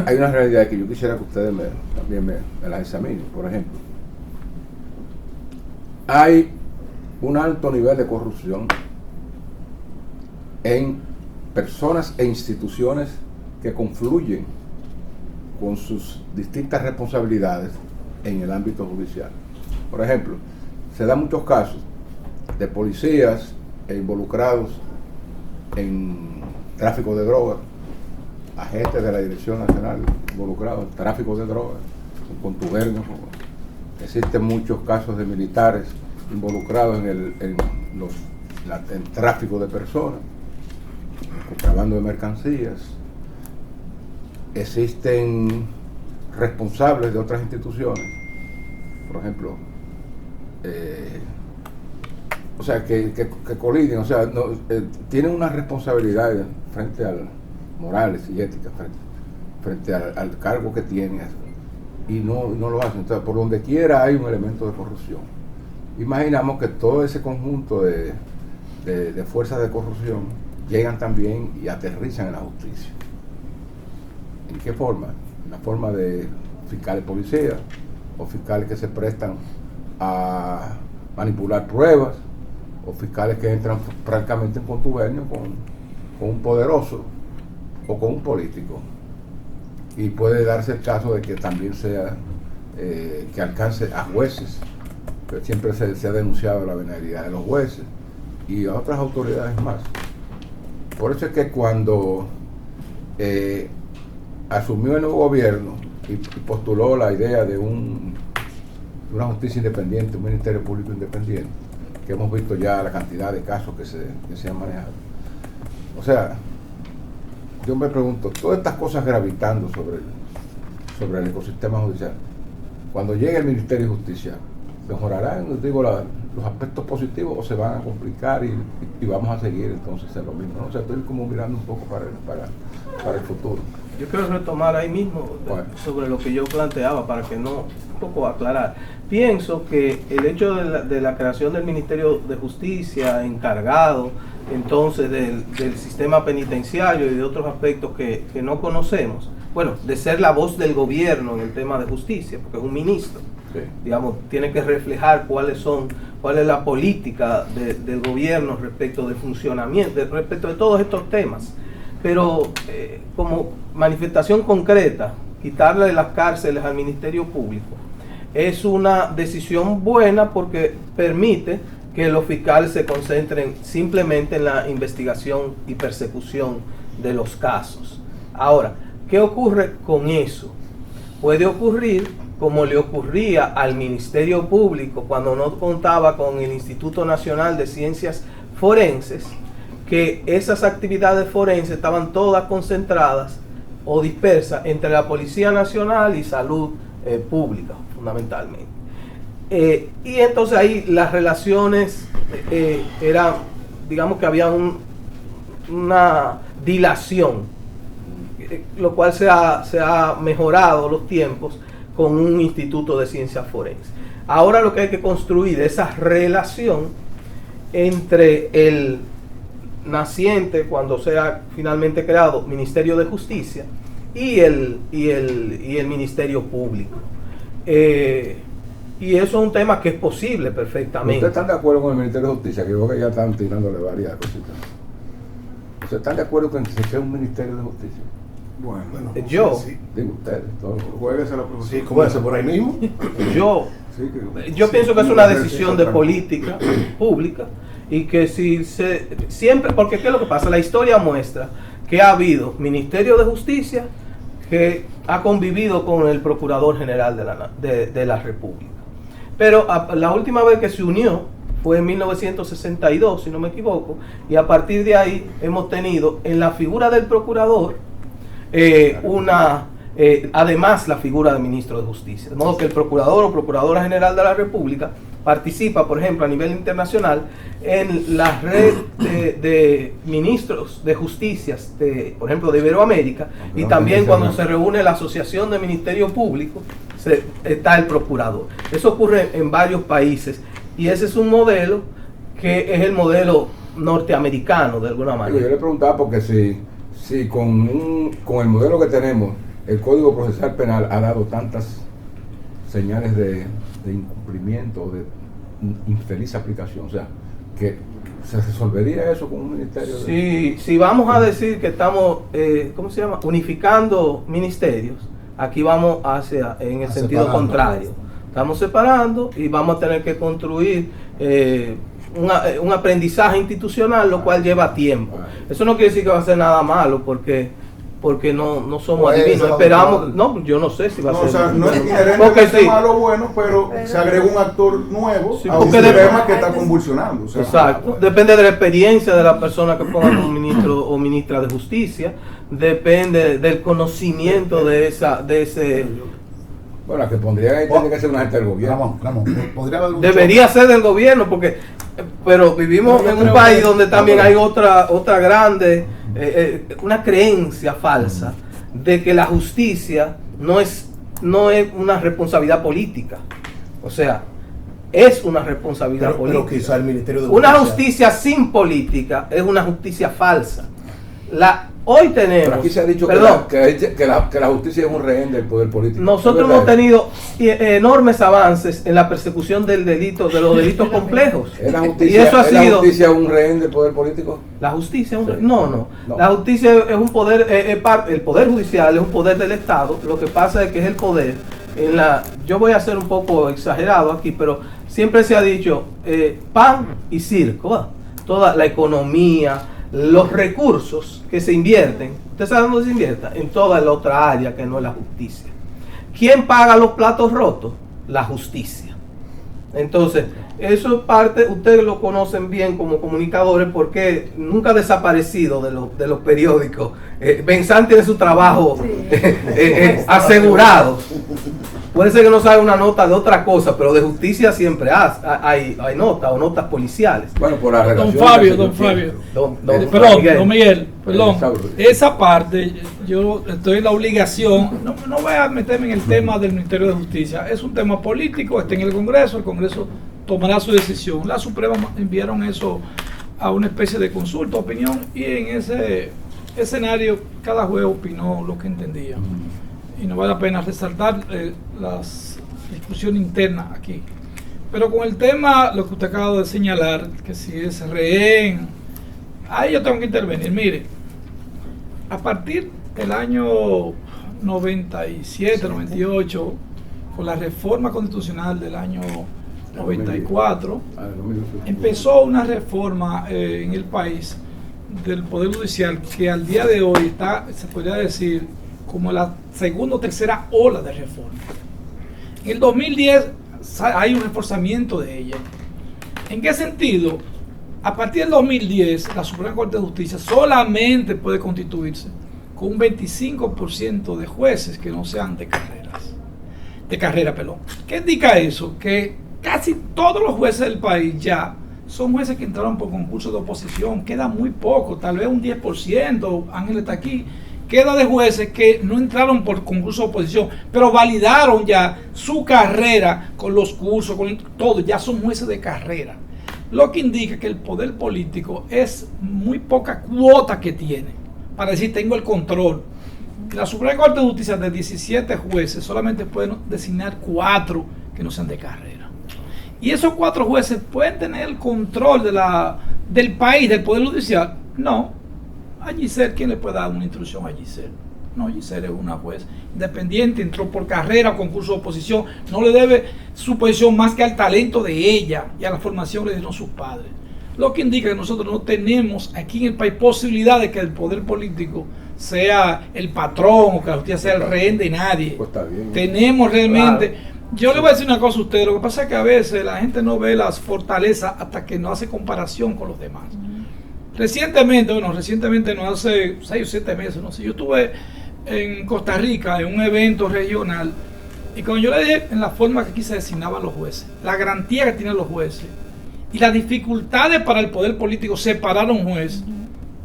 hay una realidad que yo quisiera que ustedes también me la examinen. Por ejemplo, hay un alto nivel de corrupción en personas e instituciones que confluyen con sus distintas responsabilidades en el ámbito judicial. Por ejemplo, se dan muchos casos de policías involucrados en tráfico de drogas, agentes de la Dirección Nacional involucrados en tráfico de drogas, en contubernio. Existen muchos casos de militares involucrados en el tráfico de personas, contrabando de mercancías. Existen responsables de otras instituciones, por ejemplo, o sea, que coliden, o sea, tienen una responsabilidad frente al morales y éticas, frente al cargo que tienen, y no lo hacen. Entonces, por donde quiera hay un elemento de corrupción. Imaginamos que todo ese conjunto de fuerzas de corrupción llegan también y aterrizan en la justicia. ¿En qué forma? En la forma de fiscales policías o fiscales que se prestan a manipular pruebas, o fiscales que entran francamente en contubernio con un poderoso o con un político. Y puede darse el caso de que también sea que alcance a jueces, pero siempre se ha denunciado la venalidad de los jueces y a otras autoridades más. Por eso es que cuando asumió el nuevo gobierno y postuló la idea de una justicia independiente, un ministerio público independiente, que hemos visto ya la cantidad de casos que se han manejado. O sea, yo me pregunto, todas estas cosas gravitando sobre el ecosistema judicial, cuando llegue el Ministerio de Justicia, ¿mejorará, digo, los aspectos positivos o se van a complicar y vamos a seguir entonces en lo mismo, ¿no? O sea, estoy como mirando un poco para el futuro. Yo quiero retomar ahí mismo sobre lo que yo planteaba para que no, un poco aclarar. Pienso que el hecho de la creación del Ministerio de Justicia encargado entonces del sistema penitenciario y de otros aspectos que no conocemos, bueno, de ser la voz del gobierno en el tema de justicia, porque es un ministro, sí, digamos, tiene que reflejar cuál es la política del gobierno respecto del funcionamiento, respecto de todos estos temas. Pero como manifestación concreta, quitarle las cárceles al Ministerio Público es una decisión buena porque permite que los fiscales se concentren simplemente en la investigación y persecución de los casos. Ahora, ¿qué ocurre con eso? Puede ocurrir como le ocurría al Ministerio Público cuando no contaba con el Instituto Nacional de Ciencias Forenses, que esas actividades forenses estaban todas concentradas o dispersas entre la Policía Nacional y Salud Pública, fundamentalmente. Y entonces ahí las relaciones eran, digamos que había una dilación, lo cual se ha mejorado los tiempos con un instituto de ciencias forenses. Ahora lo que hay que construir es esa relación entre el naciente, cuando sea finalmente creado, Ministerio de Justicia y el Ministerio Público. Y eso es un tema que es posible perfectamente. ¿Ustedes están de acuerdo con el Ministerio de Justicia? Que yo creo que ya están tirándole varias cositas. ¿Ustedes están de acuerdo con que se sea un Ministerio de Justicia? Bueno, yo sí. Digo ustedes, todos. Jueguese la profesión. Sí, ¿cómo es por ahí mismo? Yo pienso que es una decisión de política pública y que si siempre, porque ¿qué es lo que pasa? La historia muestra que ha habido Ministerio de Justicia que ha convivido con el Procurador General de la República. Pero la última vez que se unió fue en 1962, si no me equivoco, y a partir de ahí hemos tenido en la figura del Procurador además la figura del Ministro de Justicia. De modo que el Procurador o Procuradora General de la República participa, por ejemplo, a nivel internacional en la red de ministros de justicia, por ejemplo, de Iberoamérica, y también cuando se reúne la Asociación de Ministerio Público, está el Procurador. Eso ocurre en varios países, y ese es un modelo que es el modelo norteamericano, de alguna manera. Yo le preguntaba porque si con el modelo que tenemos, el Código Procesal Penal ha dado tantas señales de incumplimiento, de infeliz aplicación, o sea, que se resolvería eso con un ministerio. Si vamos a decir que estamos, ¿cómo se llama? Unificando ministerios, aquí vamos en el sentido contrario. Estamos separando y vamos a tener que construir un aprendizaje institucional, lo cual lleva tiempo. Eso no quiere decir que va a ser nada malo, porque no somos adivinos. Esperamos, no, yo no sé si va a ser. O sea, no es inherentemente malo o bueno, pero se agrega un actor nuevo a un sistema que está convulsionando. O sea, exacto. Depende de la experiencia de la persona que ponga como ministro o ministra de Justicia, depende del conocimiento de ese. Bueno, la que pondría ahí tiene que ser una gente del gobierno. Debería ser del gobierno, pero vivimos en un país donde también hay otra grande, una creencia falsa de que la justicia no es una responsabilidad política. O sea, es una responsabilidad política. Pero quizá el Ministerio de Justicia. Una justicia sin política es una justicia falsa. Hoy tenemos. Pero aquí se ha dicho que la justicia es un rehén del poder político. Nosotros hemos tenido enormes avances en la persecución del delito, de los delitos complejos. ¿Es la justicia un rehén del poder político? La justicia es un rehén. No. La justicia es un poder, el poder judicial es un poder del Estado. Lo que pasa es que es el poder. Yo voy a ser un poco exagerado aquí, pero siempre se ha dicho pan y circo. Toda la economía, los recursos que se invierten, ¿usted sabe dónde se invierta? En toda la otra área que no es la justicia. ¿Quién paga los platos rotos? La justicia. Entonces, Eso es parte, ustedes lo conocen bien como comunicadores porque nunca ha desaparecido de los periódicos. Benzán tiene su trabajo asegurado. Puede ser que no sabe una nota de otra cosa, pero de justicia siempre hay notas o notas policiales. Bueno, por la Don relación. Fabio. Don Miguel, esa parte, yo estoy en la obligación, no voy a meterme en el tema del Ministerio de Justicia, es un tema político, está en el Congreso tomará su decisión. La Suprema enviaron eso a una especie de consulta, opinión, y en ese escenario cada juez opinó lo que entendía. Y no vale la pena resaltar las discusiones internas aquí. Pero con el tema, lo que usted acaba de señalar, que si es rehén, ahí yo tengo que intervenir. Mire, a partir del año 97, 98, con la reforma constitucional del año 94, empezó una reforma en el país del Poder Judicial que al día de hoy está, se podría decir, como la segunda o tercera ola de reforma. En el 2010 hay un reforzamiento de ella. ¿En qué sentido? A partir del 2010, la Suprema Corte de Justicia solamente puede constituirse con un 25% de jueces que no sean de carrera. ¿Qué indica eso? Que casi todos los jueces del país ya son jueces que entraron por concurso de oposición. Queda muy poco, tal vez un 10%, Ángel está aquí. Queda de jueces que no entraron por concurso de oposición, pero validaron ya su carrera con los cursos, con todo, ya son jueces de carrera. Lo que indica que el poder político es muy poca cuota que tiene para decir tengo el control. La Suprema Corte de Justicia de 17 jueces solamente pueden designar 4 que no sean de carrera. Y esos 4 jueces pueden tener el control del país, del poder judicial. No. A Giselle, ¿quién le puede dar una instrucción a Giselle? No, Giselle es una juez independiente, entró por carrera o concurso de oposición, no le debe su posición más que al talento de ella y a la formación que le dieron sus padres. Lo que indica que nosotros no tenemos aquí en el país posibilidad de que el poder político sea el patrón o que la justicia sea el rehén de nadie. Pues está bien. Tenemos realmente... Yo le voy a decir una cosa a usted, lo que pasa es que a veces la gente no ve las fortalezas hasta que no hace comparación con los demás. Recientemente, no hace 6 o 7 meses, no sé, yo estuve en Costa Rica en un evento regional y cuando yo le dije en la forma que aquí se designaban los jueces, la garantía que tienen los jueces y las dificultades para el poder político separar a un juez,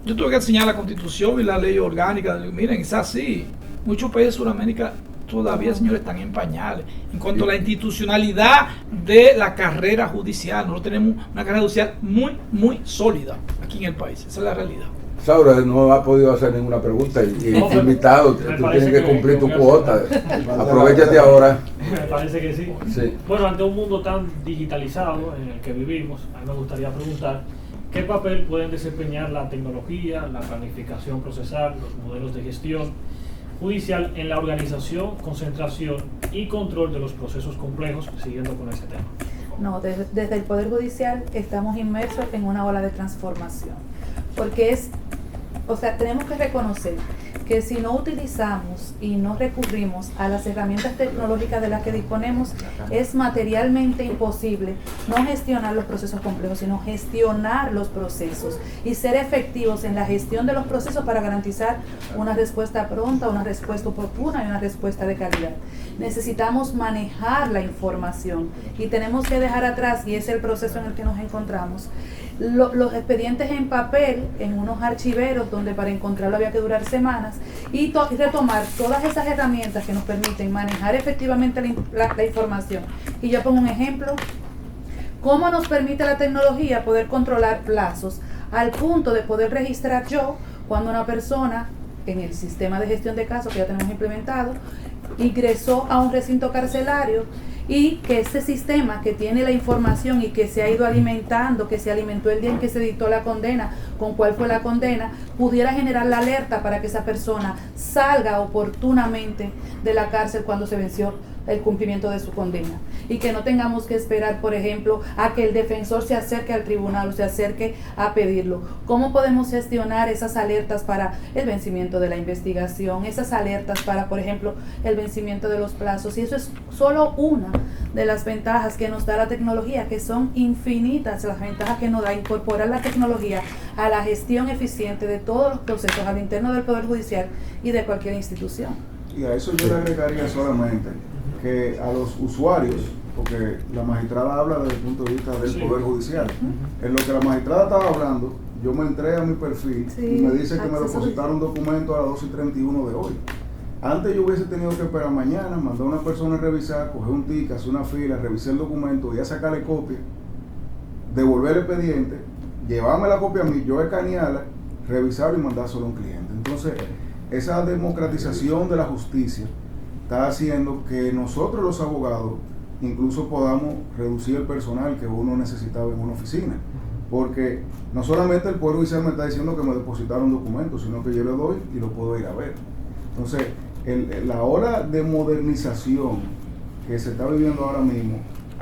yo tuve que enseñar la Constitución y la ley orgánica. Miren, es así. Muchos países de Sudamérica todavía, señores, están en pañales. En cuanto a la institucionalidad de la carrera judicial, nosotros tenemos una carrera judicial muy, muy sólida aquí en el país. Esa es la realidad. Saura no ha podido hacer ninguna pregunta y invitado, tú tienes que cumplir tu cuota. Aprovechate ahora. Me parece que sí. Bueno, ante un mundo tan digitalizado en el que vivimos, a mí me gustaría preguntar ¿qué papel pueden desempeñar la tecnología, la planificación procesal, los modelos de gestión judicial en la organización, concentración y control de los procesos complejos, siguiendo con ese tema? No, desde el Poder Judicial estamos inmersos en una ola de transformación, porque tenemos que reconocer que si no utilizamos y no recurrimos a las herramientas tecnológicas de las que disponemos, es materialmente imposible no gestionar los procesos complejos, sino gestionar los procesos y ser efectivos en la gestión de los procesos para garantizar una respuesta pronta, una respuesta oportuna y una respuesta de calidad. Necesitamos manejar la información y tenemos que dejar atrás, y es el proceso en el que nos encontramos, los expedientes en papel, en unos archiveros donde para encontrarlo había que durar semanas, y retomar todas esas herramientas que nos permiten manejar efectivamente la información. Y yo pongo un ejemplo: ¿cómo nos permite la tecnología poder controlar plazos al punto de poder registrar yo cuando una persona en el sistema de gestión de casos que ya tenemos implementado ingresó a un recinto carcelario, y que ese sistema que tiene la información y que se ha ido alimentando, que se alimentó el día en que se dictó la condena, con cuál fue la condena, pudiera generar la alerta para que esa persona salga oportunamente de la cárcel cuando se venció el cumplimiento de su condena, y que no tengamos que esperar, por ejemplo, a que el defensor se acerque al tribunal o se acerque a pedirlo? ¿Cómo podemos gestionar esas alertas para el vencimiento de la investigación, esas alertas para, por ejemplo, el vencimiento de los plazos? Y eso es solo una de las ventajas que nos da la tecnología, que son infinitas las ventajas que nos da incorporar la tecnología a la gestión eficiente de todos los procesos al interno del Poder Judicial y de cualquier institución. Y a eso yo le agregaría solamente que a los usuarios, porque la magistrada habla desde el punto de vista del Poder Judicial, en lo que la magistrada estaba hablando, yo me entré a mi perfil y me dice que me depositaron un documento a las 2:31 de hoy. Antes yo hubiese tenido que esperar mañana, mandar a una persona a revisar, coger un ticket, hacer una fila, revisar el documento, ir a sacarle copia, devolver el expediente, llevarme la copia a mí, yo escanearla, revisarla y mandárselo a un cliente. Entonces, esa democratización de la justicia está haciendo que nosotros los abogados incluso podamos reducir el personal que uno necesitaba en una oficina. Porque no solamente el Poder Judicial me está diciendo que me depositaron documentos, sino que yo le doy y lo puedo ir a ver. Entonces, la ola de modernización que se está viviendo ahora mismo,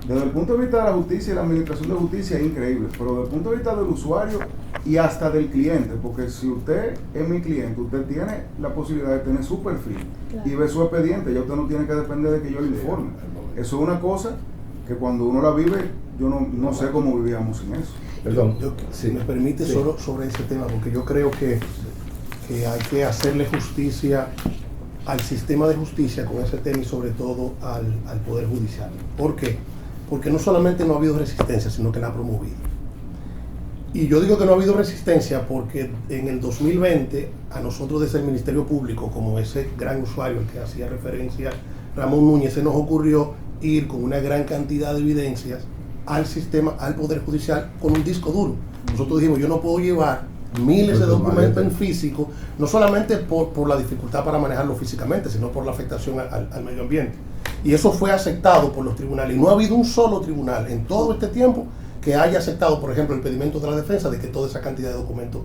desde el punto de vista de la justicia y la administración de justicia es increíble, pero desde el punto de vista del usuario y hasta del cliente, porque si usted es mi cliente, usted tiene la posibilidad de tener su perfil y ver su expediente, ya usted no tiene que depender de que yo le informe. Eso es una cosa que cuando uno la vive, yo no sé cómo vivíamos sin eso. Perdón, si me permite solo sobre ese tema, porque yo creo que hay que hacerle justicia al sistema de justicia con ese tema y sobre todo al Poder Judicial. ¿Por qué? Porque no solamente no ha habido resistencia, sino que la ha promovido. Y yo digo que no ha habido resistencia porque en el 2020 a nosotros desde el Ministerio Público, como ese gran usuario al que hacía referencia Ramón Núñez, se nos ocurrió ir con una gran cantidad de evidencias al sistema, al Poder Judicial con un disco duro. Nosotros dijimos, yo no puedo llevar miles de documentos en físico, no solamente por la dificultad para manejarlo físicamente, sino por la afectación al medio ambiente. Y eso fue aceptado por los tribunales. Y no ha habido un solo tribunal en todo este tiempo que haya aceptado, por ejemplo, el pedimento de la defensa de que toda esa cantidad de documentos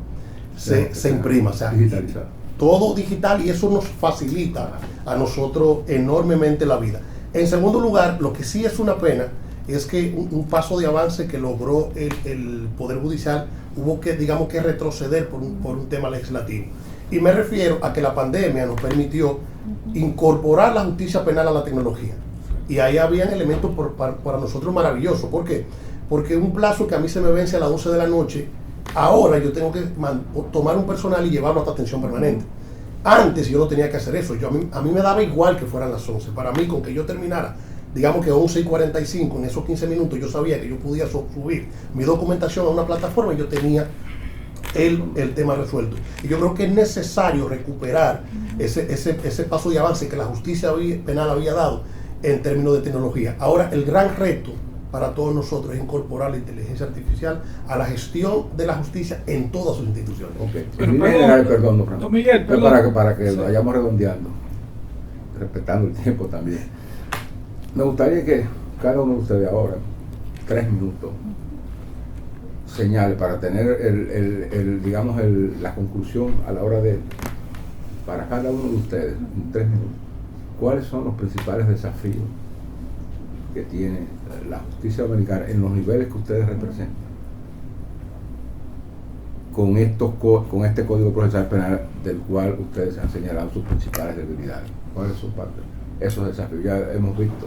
se imprima. O sea, digitalizado. Todo digital, y eso nos facilita a nosotros enormemente la vida. En segundo lugar, lo que sí es una pena es que un paso de avance que logró el Poder Judicial hubo que, digamos, que retroceder por un tema legislativo. Y me refiero a que la pandemia nos permitió incorporar la justicia penal a la tecnología. Y ahí habían elementos para nosotros maravillosos. ¿Por qué? Porque un plazo que a mí se me vence a las 12 de la noche, ahora yo tengo que tomar un personal y llevarlo hasta atención permanente. Antes yo no tenía que hacer eso. A mí me daba igual que fueran las 11. Para mí, con que yo terminara, digamos que 11:45, en esos 15 minutos yo sabía que yo podía subir mi documentación a una plataforma y yo tenía el tema resuelto. Y yo creo que es necesario recuperar ese paso de avance que la justicia penal había dado en términos de tecnología. Ahora, el gran reto para todos nosotros es incorporar la inteligencia artificial a la gestión de la justicia en todas sus instituciones. Okay. Perdón, Miguel, para que lo vayamos redondeando, respetando el tiempo también. Me gustaría que cada uno de ustedes ahora, 3 minutos, señale para tener la conclusión a la hora de, para cada uno de ustedes, en 3 minutos, ¿cuáles son los principales desafíos que tiene la justicia dominicana en los niveles que ustedes representan con este Código Procesal Penal del cual ustedes han señalado sus principales debilidades? ¿Cuáles son parte de esos desafíos? Ya hemos visto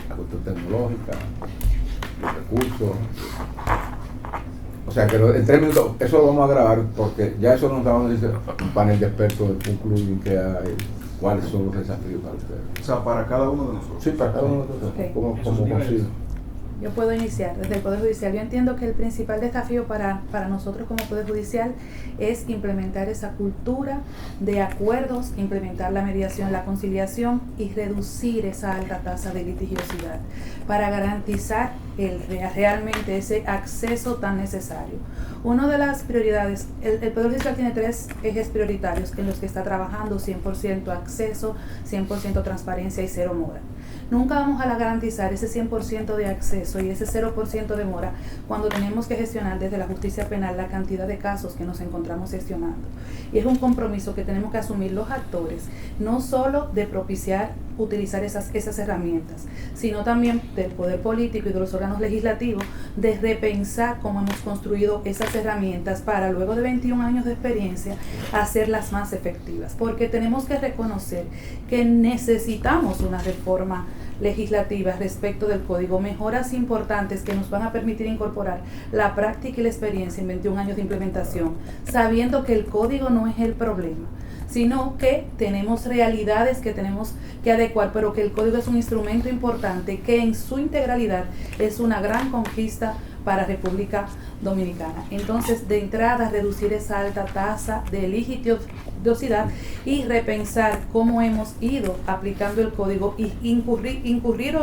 la cuestión tecnológica, los recursos. O sea que en 3 minutos, eso lo vamos a grabar porque ya eso nos da un panel de expertos, concluyen que hay, cuáles son los desafíos para ustedes. O sea, para cada uno de nosotros. Sí, para cada uno de nosotros. Okay. ¿Cómo consigue? Yo puedo iniciar desde el Poder Judicial. Yo entiendo que el principal desafío para nosotros como Poder Judicial es implementar esa cultura de acuerdos, implementar la mediación, la conciliación y reducir esa alta tasa de litigiosidad para garantizar realmente ese acceso tan necesario. Una de las prioridades, el Poder Judicial tiene 3 ejes prioritarios en los que está trabajando: 100% acceso, 100% transparencia y 0 mora. Nunca vamos a garantizar ese 100% de acceso y ese 0% de mora cuando tenemos que gestionar desde la justicia penal la cantidad de casos que nos encontramos gestionando. Y es un compromiso que tenemos que asumir los actores, no solo de propiciar utilizar esas herramientas, sino también del poder político y de los órganos legislativos de repensar cómo hemos construido esas herramientas para luego de 21 años de experiencia hacerlas más efectivas, porque tenemos que reconocer que necesitamos una reforma legislativas respecto del código, mejoras importantes que nos van a permitir incorporar la práctica y la experiencia en 21 años de implementación, sabiendo que el código no es el problema, sino que tenemos realidades que tenemos que adecuar, pero que el código es un instrumento importante que en su integralidad es una gran conquista para República Dominicana. Entonces, de entrada, reducir esa alta tasa de litigiosidad y repensar cómo hemos ido aplicando el código y incurrir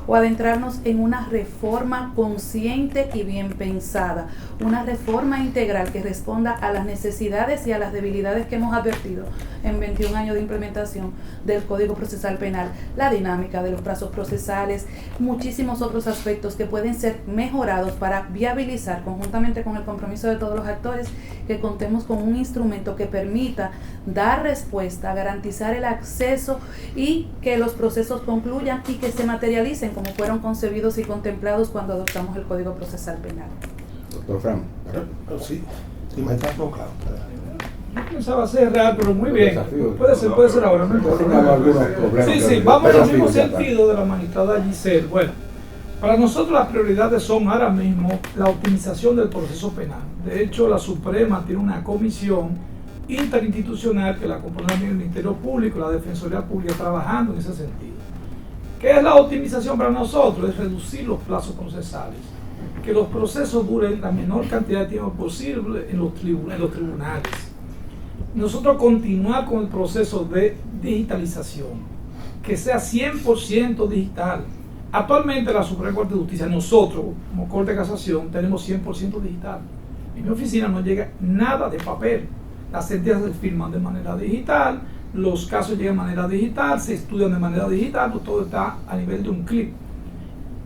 o adentrarnos en una reforma consciente y bien pensada, una reforma integral que responda a las necesidades y a las debilidades que hemos advertido en 21 años de implementación del Código Procesal Penal, la dinámica de los plazos procesales, muchísimos otros aspectos que pueden ser mejorados para viabilizar, conjuntamente con el compromiso de todos los actores, que contemos con un instrumento que permita dar respuesta, garantizar el acceso y que los procesos concluyan y que se materialicen como fueron concebidos y contemplados cuando adoptamos el Código Procesal Penal. Doctor Fran. Sí, no, claro. Yo pensaba ser real, pero muy bien. Puede ser ahora, no importa. Sí, vamos en el mismo sentido de la magistrada Giselle. Bueno, para nosotros las prioridades son ahora mismo la optimización del proceso penal. De hecho, la Suprema tiene una comisión interinstitucional que la compone el Ministerio Público, la Defensoría Pública, trabajando en ese sentido. ¿Qué es la optimización para nosotros? Es reducir los plazos procesales, que los procesos duren la menor cantidad de tiempo posible en los tribunales. Nosotros continuar con el proceso de digitalización, que sea 100% digital. Actualmente la Suprema Corte de Justicia, nosotros como Corte de Casación tenemos 100% digital. En mi oficina no llega nada de papel. Las sentencias se firman de manera digital, los casos llegan de manera digital, se estudian de manera digital, todo está a nivel de un clic.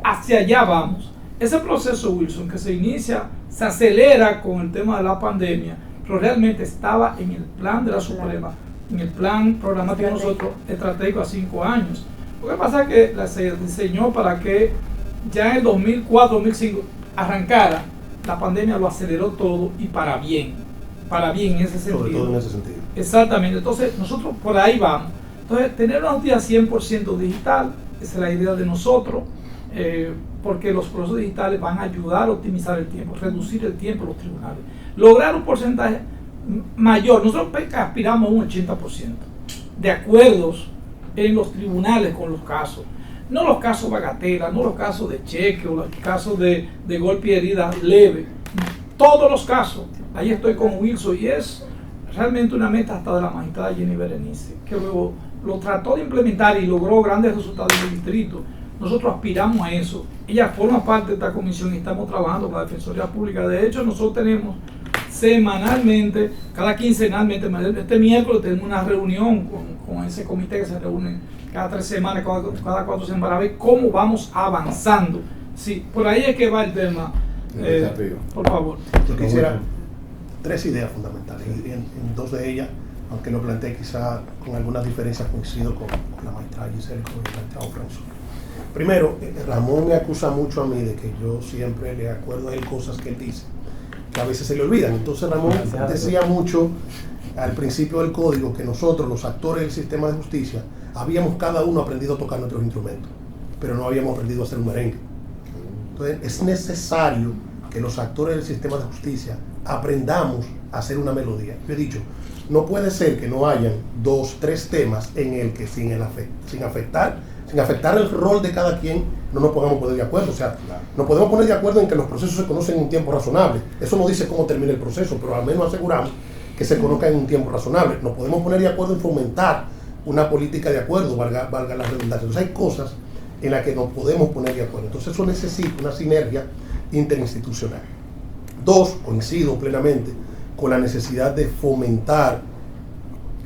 Hacia allá vamos. Ese proceso, Wilson, que se inicia, se acelera con el tema de la pandemia, pero realmente estaba en el plan de la Suprema, en el plan programático de nosotros, estratégico a 5 años. Lo que pasa es que se diseñó para que ya en el 2004-2005 arrancara, la pandemia lo aceleró todo y para bien en ese sentido. Sobre todo en ese sentido. Exactamente, entonces nosotros por ahí vamos. Entonces, tener una justicia 100% digital, esa es la idea de nosotros, porque los procesos digitales van a ayudar a optimizar el tiempo, reducir el tiempo de los tribunales, lograr un porcentaje mayor. Nosotros aspiramos a un 80% de acuerdos en los tribunales con los casos. No los casos bagatela, no los casos de cheque o los casos de golpe y herida leve. Todos los casos. Ahí estoy con Wilson y es realmente una meta hasta de la magistrada Jenny Berenice, que luego lo trató de implementar y logró grandes resultados en el distrito. Nosotros aspiramos a eso. Ella forma parte de esta comisión y estamos trabajando con la Defensoría Pública. De hecho, nosotros tenemos semanalmente, cada quincenalmente, este miércoles tenemos una reunión con ese comité que se reúne cada 3 semanas, cada 4 semanas, para ver cómo vamos avanzando. Sí, por ahí es que va el tema. Por favor. Yo quisiera 3 ideas fundamentales, y en 2 de ellas, aunque lo planteé quizá con algunas diferencias, coincido con la magistrada Giselle y con el planteado François. Primero, Ramón me acusa mucho a mí de que yo siempre le acuerdo a él cosas que él dice, que a veces se le olvidan. Entonces Ramón decía mucho al principio del código que nosotros, los actores del sistema de justicia, habíamos cada uno aprendido a tocar nuestros instrumentos, pero no habíamos aprendido a hacer un merengue. Entonces es necesario que los actores del sistema de justicia aprendamos a hacer una melodía. Yo he dicho, no puede ser que no hayan 2, 3 temas en el que sin afectar el rol de cada quien, no nos podamos poner de acuerdo. O sea, nos podemos poner de acuerdo en que los procesos se conocen en un tiempo razonable. Eso no dice cómo termina el proceso, pero al menos aseguramos que se conozcan en un tiempo razonable. Nos podemos poner de acuerdo en fomentar una política de acuerdo, valga la redundancia. Entonces hay cosas en las que nos podemos poner de acuerdo. Entonces eso necesita una sinergia interinstitucional. 2, coincido plenamente con la necesidad de fomentar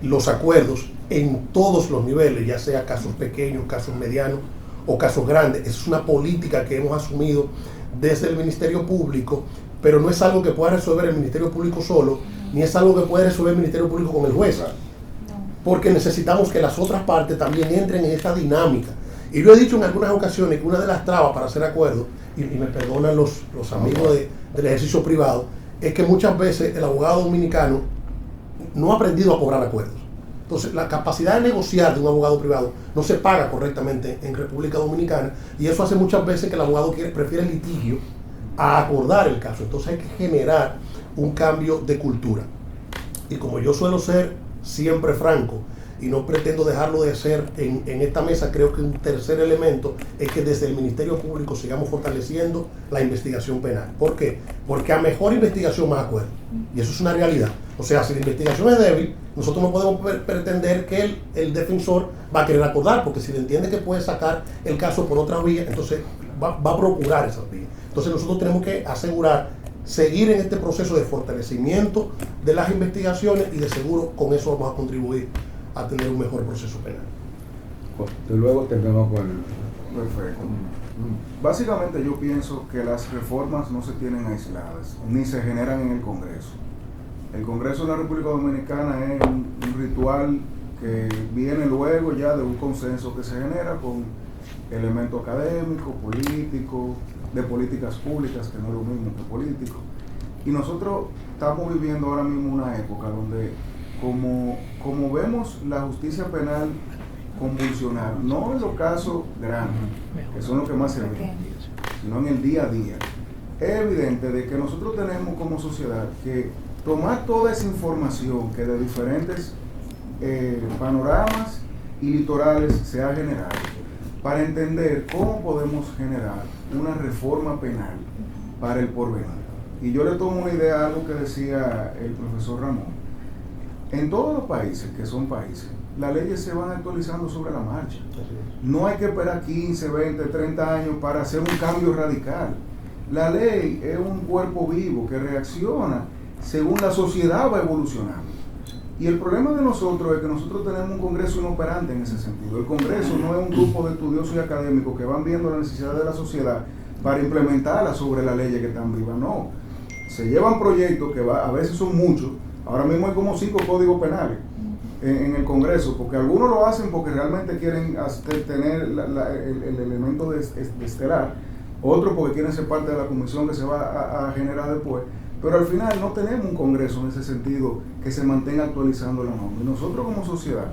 los acuerdos en todos los niveles, ya sea casos pequeños, casos medianos o casos grandes. Esa es una política que hemos asumido desde el Ministerio Público, pero no es algo que pueda resolver el Ministerio Público solo, ni es algo que pueda resolver el Ministerio Público con el juez, porque necesitamos que las otras partes también entren en esta dinámica. Y yo he dicho en algunas ocasiones que una de las trabas para hacer acuerdos, y me perdonan los amigos del ejercicio privado, es que muchas veces el abogado dominicano no ha aprendido a cobrar acuerdos. Entonces, la capacidad de negociar de un abogado privado no se paga correctamente en República Dominicana, y eso hace muchas veces que el abogado prefiere el litigio a acordar el caso. Entonces hay que generar un cambio de cultura. Y como yo suelo ser siempre franco, y no pretendo dejarlo de ser en esta mesa, creo que un tercer elemento es que desde el Ministerio Público sigamos fortaleciendo la investigación penal. ¿Por qué? Porque a mejor investigación, más acuerdo. Y eso es una realidad. O sea, si la investigación es débil, nosotros no podemos pretender que el defensor va a querer acordar, porque si le entiende que puede sacar el caso por otra vía, entonces va a procurar esas vías. Entonces nosotros tenemos que asegurar seguir en este proceso de fortalecimiento de las investigaciones, y de seguro con eso vamos a contribuir a tener un mejor proceso penal. Y luego terminamos con el... Perfecto. Básicamente yo pienso que las reformas no se tienen aisladas, ni se generan en el Congreso. El Congreso de la República Dominicana es un ritual que viene luego ya de un consenso que se genera con elementos académicos, políticos, de políticas públicas, que no es lo mismo que político. Y nosotros estamos viviendo ahora mismo una época donde como vemos la justicia penal convulsionar, no en los casos grandes, que son los que más se ven, sino en el día a día, es evidente de que nosotros tenemos como sociedad que tomar toda esa información que de diferentes panoramas y litorales se ha generado, para entender cómo podemos generar una reforma penal para el porvenir. Y yo le tomo una idea a algo que decía el profesor Ramón. En todos los países, que son países, las leyes se van actualizando sobre la marcha. No hay que esperar 15, 20, 30 años para hacer un cambio radical. La ley es un cuerpo vivo que reacciona según la sociedad va evolucionando. Y el problema de nosotros es que nosotros tenemos un Congreso inoperante en ese sentido. El Congreso no es un grupo de estudiosos y académicos que van viendo la necesidad de la sociedad para implementarla sobre las leyes que están vivas. No. Se llevan proyectos que a veces son muchos. Ahora mismo hay como 5 códigos penales en el Congreso, porque algunos lo hacen porque realmente quieren tener el elemento de estelar, otros porque quieren ser parte de la comisión que se va a generar después. Pero al final no tenemos un Congreso en ese sentido que se mantenga actualizando la norma. Y nosotros como sociedad,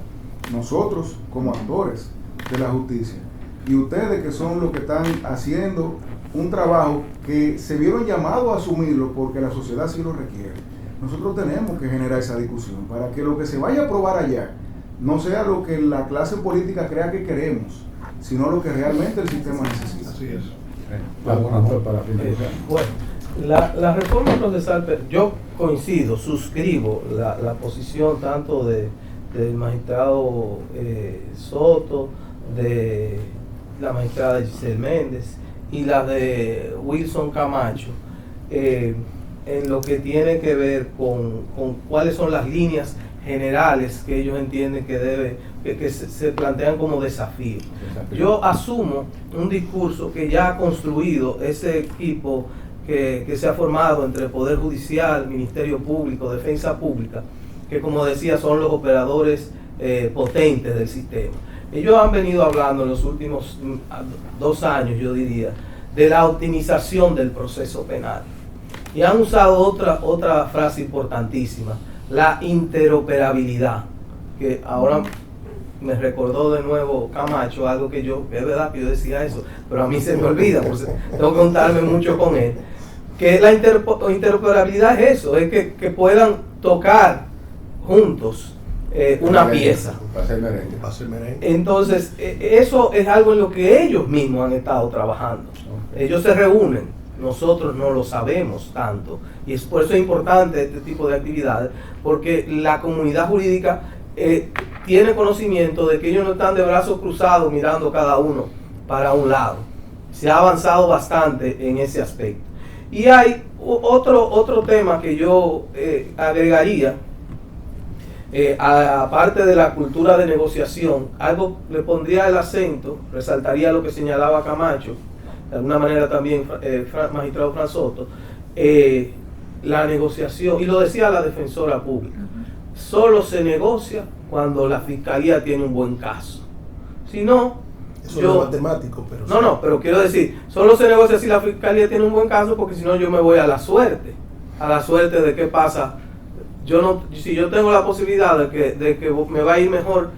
nosotros como actores de la justicia, y ustedes que son los que están haciendo un trabajo que se vieron llamados a asumirlo porque la sociedad sí lo requiere, nosotros tenemos que generar esa discusión para que lo que se vaya a aprobar allá no sea lo que la clase política crea que queremos, sino lo que realmente el sistema necesita. Así es. Para finalizar. Bueno, la reforma procesal, yo coincido, suscribo la posición tanto del magistrado Soto, de la magistrada Giselle Méndez y la de Wilson Camacho, en lo que tiene que ver con cuáles son las líneas generales que ellos entienden que se plantean como desafíos. Yo asumo un discurso que ya ha construido ese equipo que se ha formado entre Poder Judicial, Ministerio Público, Defensa Pública, que como decía son los operadores potentes del sistema. Ellos han venido hablando en los últimos 2 años, yo diría, de la optimización del proceso penal. Y han usado otra frase importantísima, la interoperabilidad, que ahora me recordó de nuevo Camacho, algo que es verdad que yo decía eso, pero a mí se me olvida, porque tengo que contarme mucho con él, que la interoperabilidad es eso, es que puedan tocar juntos una pieza. Para hacer merengue. Entonces, eso es algo en lo que ellos mismos han estado trabajando. Ellos se reúnen. Nosotros no lo sabemos tanto, y por eso es importante este tipo de actividades, porque la comunidad jurídica tiene conocimiento de que ellos no están de brazos cruzados mirando cada uno para un lado. Se ha avanzado bastante en ese aspecto. Y hay otro tema que yo agregaría, aparte de la cultura de negociación, algo le pondría el acento, resaltaría lo que señalaba Camacho, de alguna manera también magistrado Fran Soto, la negociación, y lo decía la defensora pública, solo se negocia cuando la fiscalía tiene un buen caso. Si no, eso no es matemático, pero no, pero quiero decir, solo se negocia si la fiscalía tiene un buen caso, porque si no yo me voy a la suerte de qué pasa si yo tengo la posibilidad de que me va a ir mejor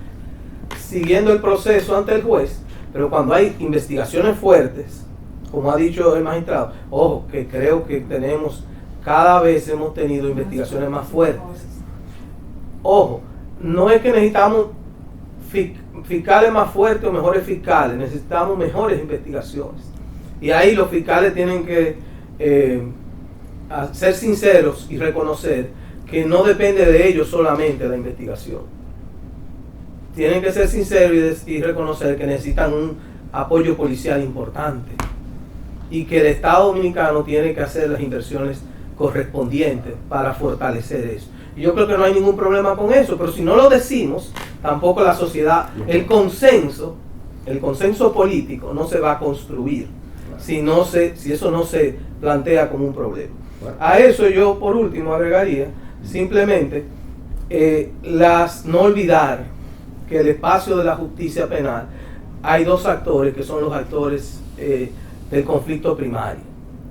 siguiendo el proceso ante el juez, pero cuando hay investigaciones fuertes, como ha dicho el magistrado, ojo, que creo que cada vez hemos tenido investigaciones más fuertes. Ojo, no es que necesitamos fiscales más fuertes o mejores fiscales, necesitamos mejores investigaciones. Y ahí los fiscales tienen que ser sinceros y reconocer que no depende de ellos solamente la investigación. Tienen que ser sinceros y reconocer que necesitan un apoyo policial importante y que el Estado Dominicano tiene que hacer las inversiones correspondientes para fortalecer eso. Y yo creo que no hay ningún problema con eso, pero si no lo decimos, tampoco la sociedad, el consenso político no se va a construir si eso no se plantea como un problema. A eso yo por último agregaría simplemente no olvidar que el espacio de la justicia penal hay dos actores que son los actores del conflicto primario,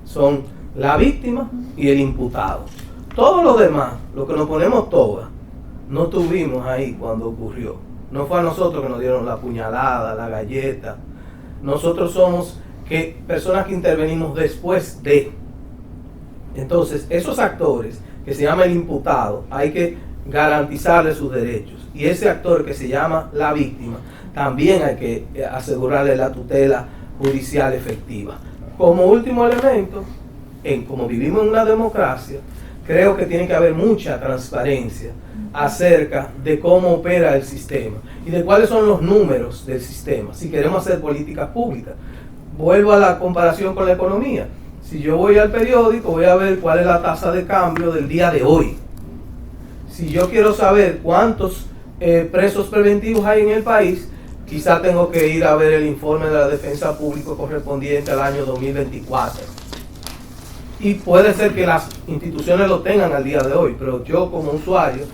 son la víctima y el imputado. Todos los demás, lo que nos ponemos todas, no estuvimos ahí cuando ocurrió. No fue a nosotros que nos dieron la puñalada, la galleta. Nosotros somos personas que intervenimos después de. Entonces, esos actores que se llama el imputado, hay que garantizarle sus derechos. Y ese actor que se llama la víctima, también hay que asegurarle la tutela judicial efectiva. Como último elemento, como vivimos en una democracia, creo que tiene que haber mucha transparencia acerca de cómo opera el sistema y de cuáles son los números del sistema, si queremos hacer políticas públicas. Vuelvo a la comparación con la economía. Si yo voy al periódico, voy a ver cuál es la tasa de cambio del día de hoy. Si yo quiero saber cuántos presos preventivos hay en el país, quizá tengo que ir a ver el informe de la defensa pública correspondiente al año 2024. Y puede ser que las instituciones lo tengan al día de hoy, pero yo como usuario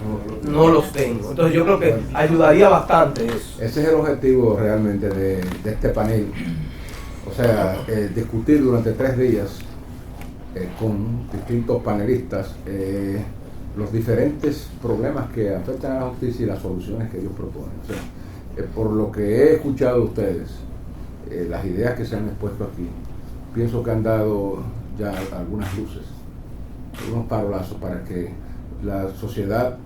no los tengo. Entonces yo creo que ayudaría bastante eso. Ese es el objetivo realmente de este panel. O sea, discutir durante 3 días con distintos panelistas los diferentes problemas que afectan a la justicia y las soluciones que ellos proponen. O sea, por lo que he escuchado de ustedes, las ideas que se han expuesto aquí, pienso que han dado ya algunas luces, algunos parolazos para que la sociedad,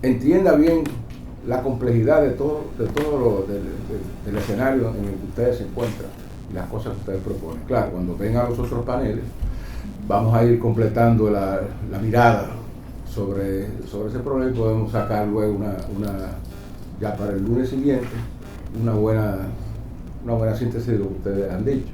entienda bien la complejidad de todo del escenario en el que ustedes se encuentran y las cosas que ustedes proponen. Claro, cuando vengan los otros paneles, vamos a ir completando la mirada sobre ese problema y podemos sacar luego ya para el lunes siguiente una buena síntesis de lo que ustedes han dicho.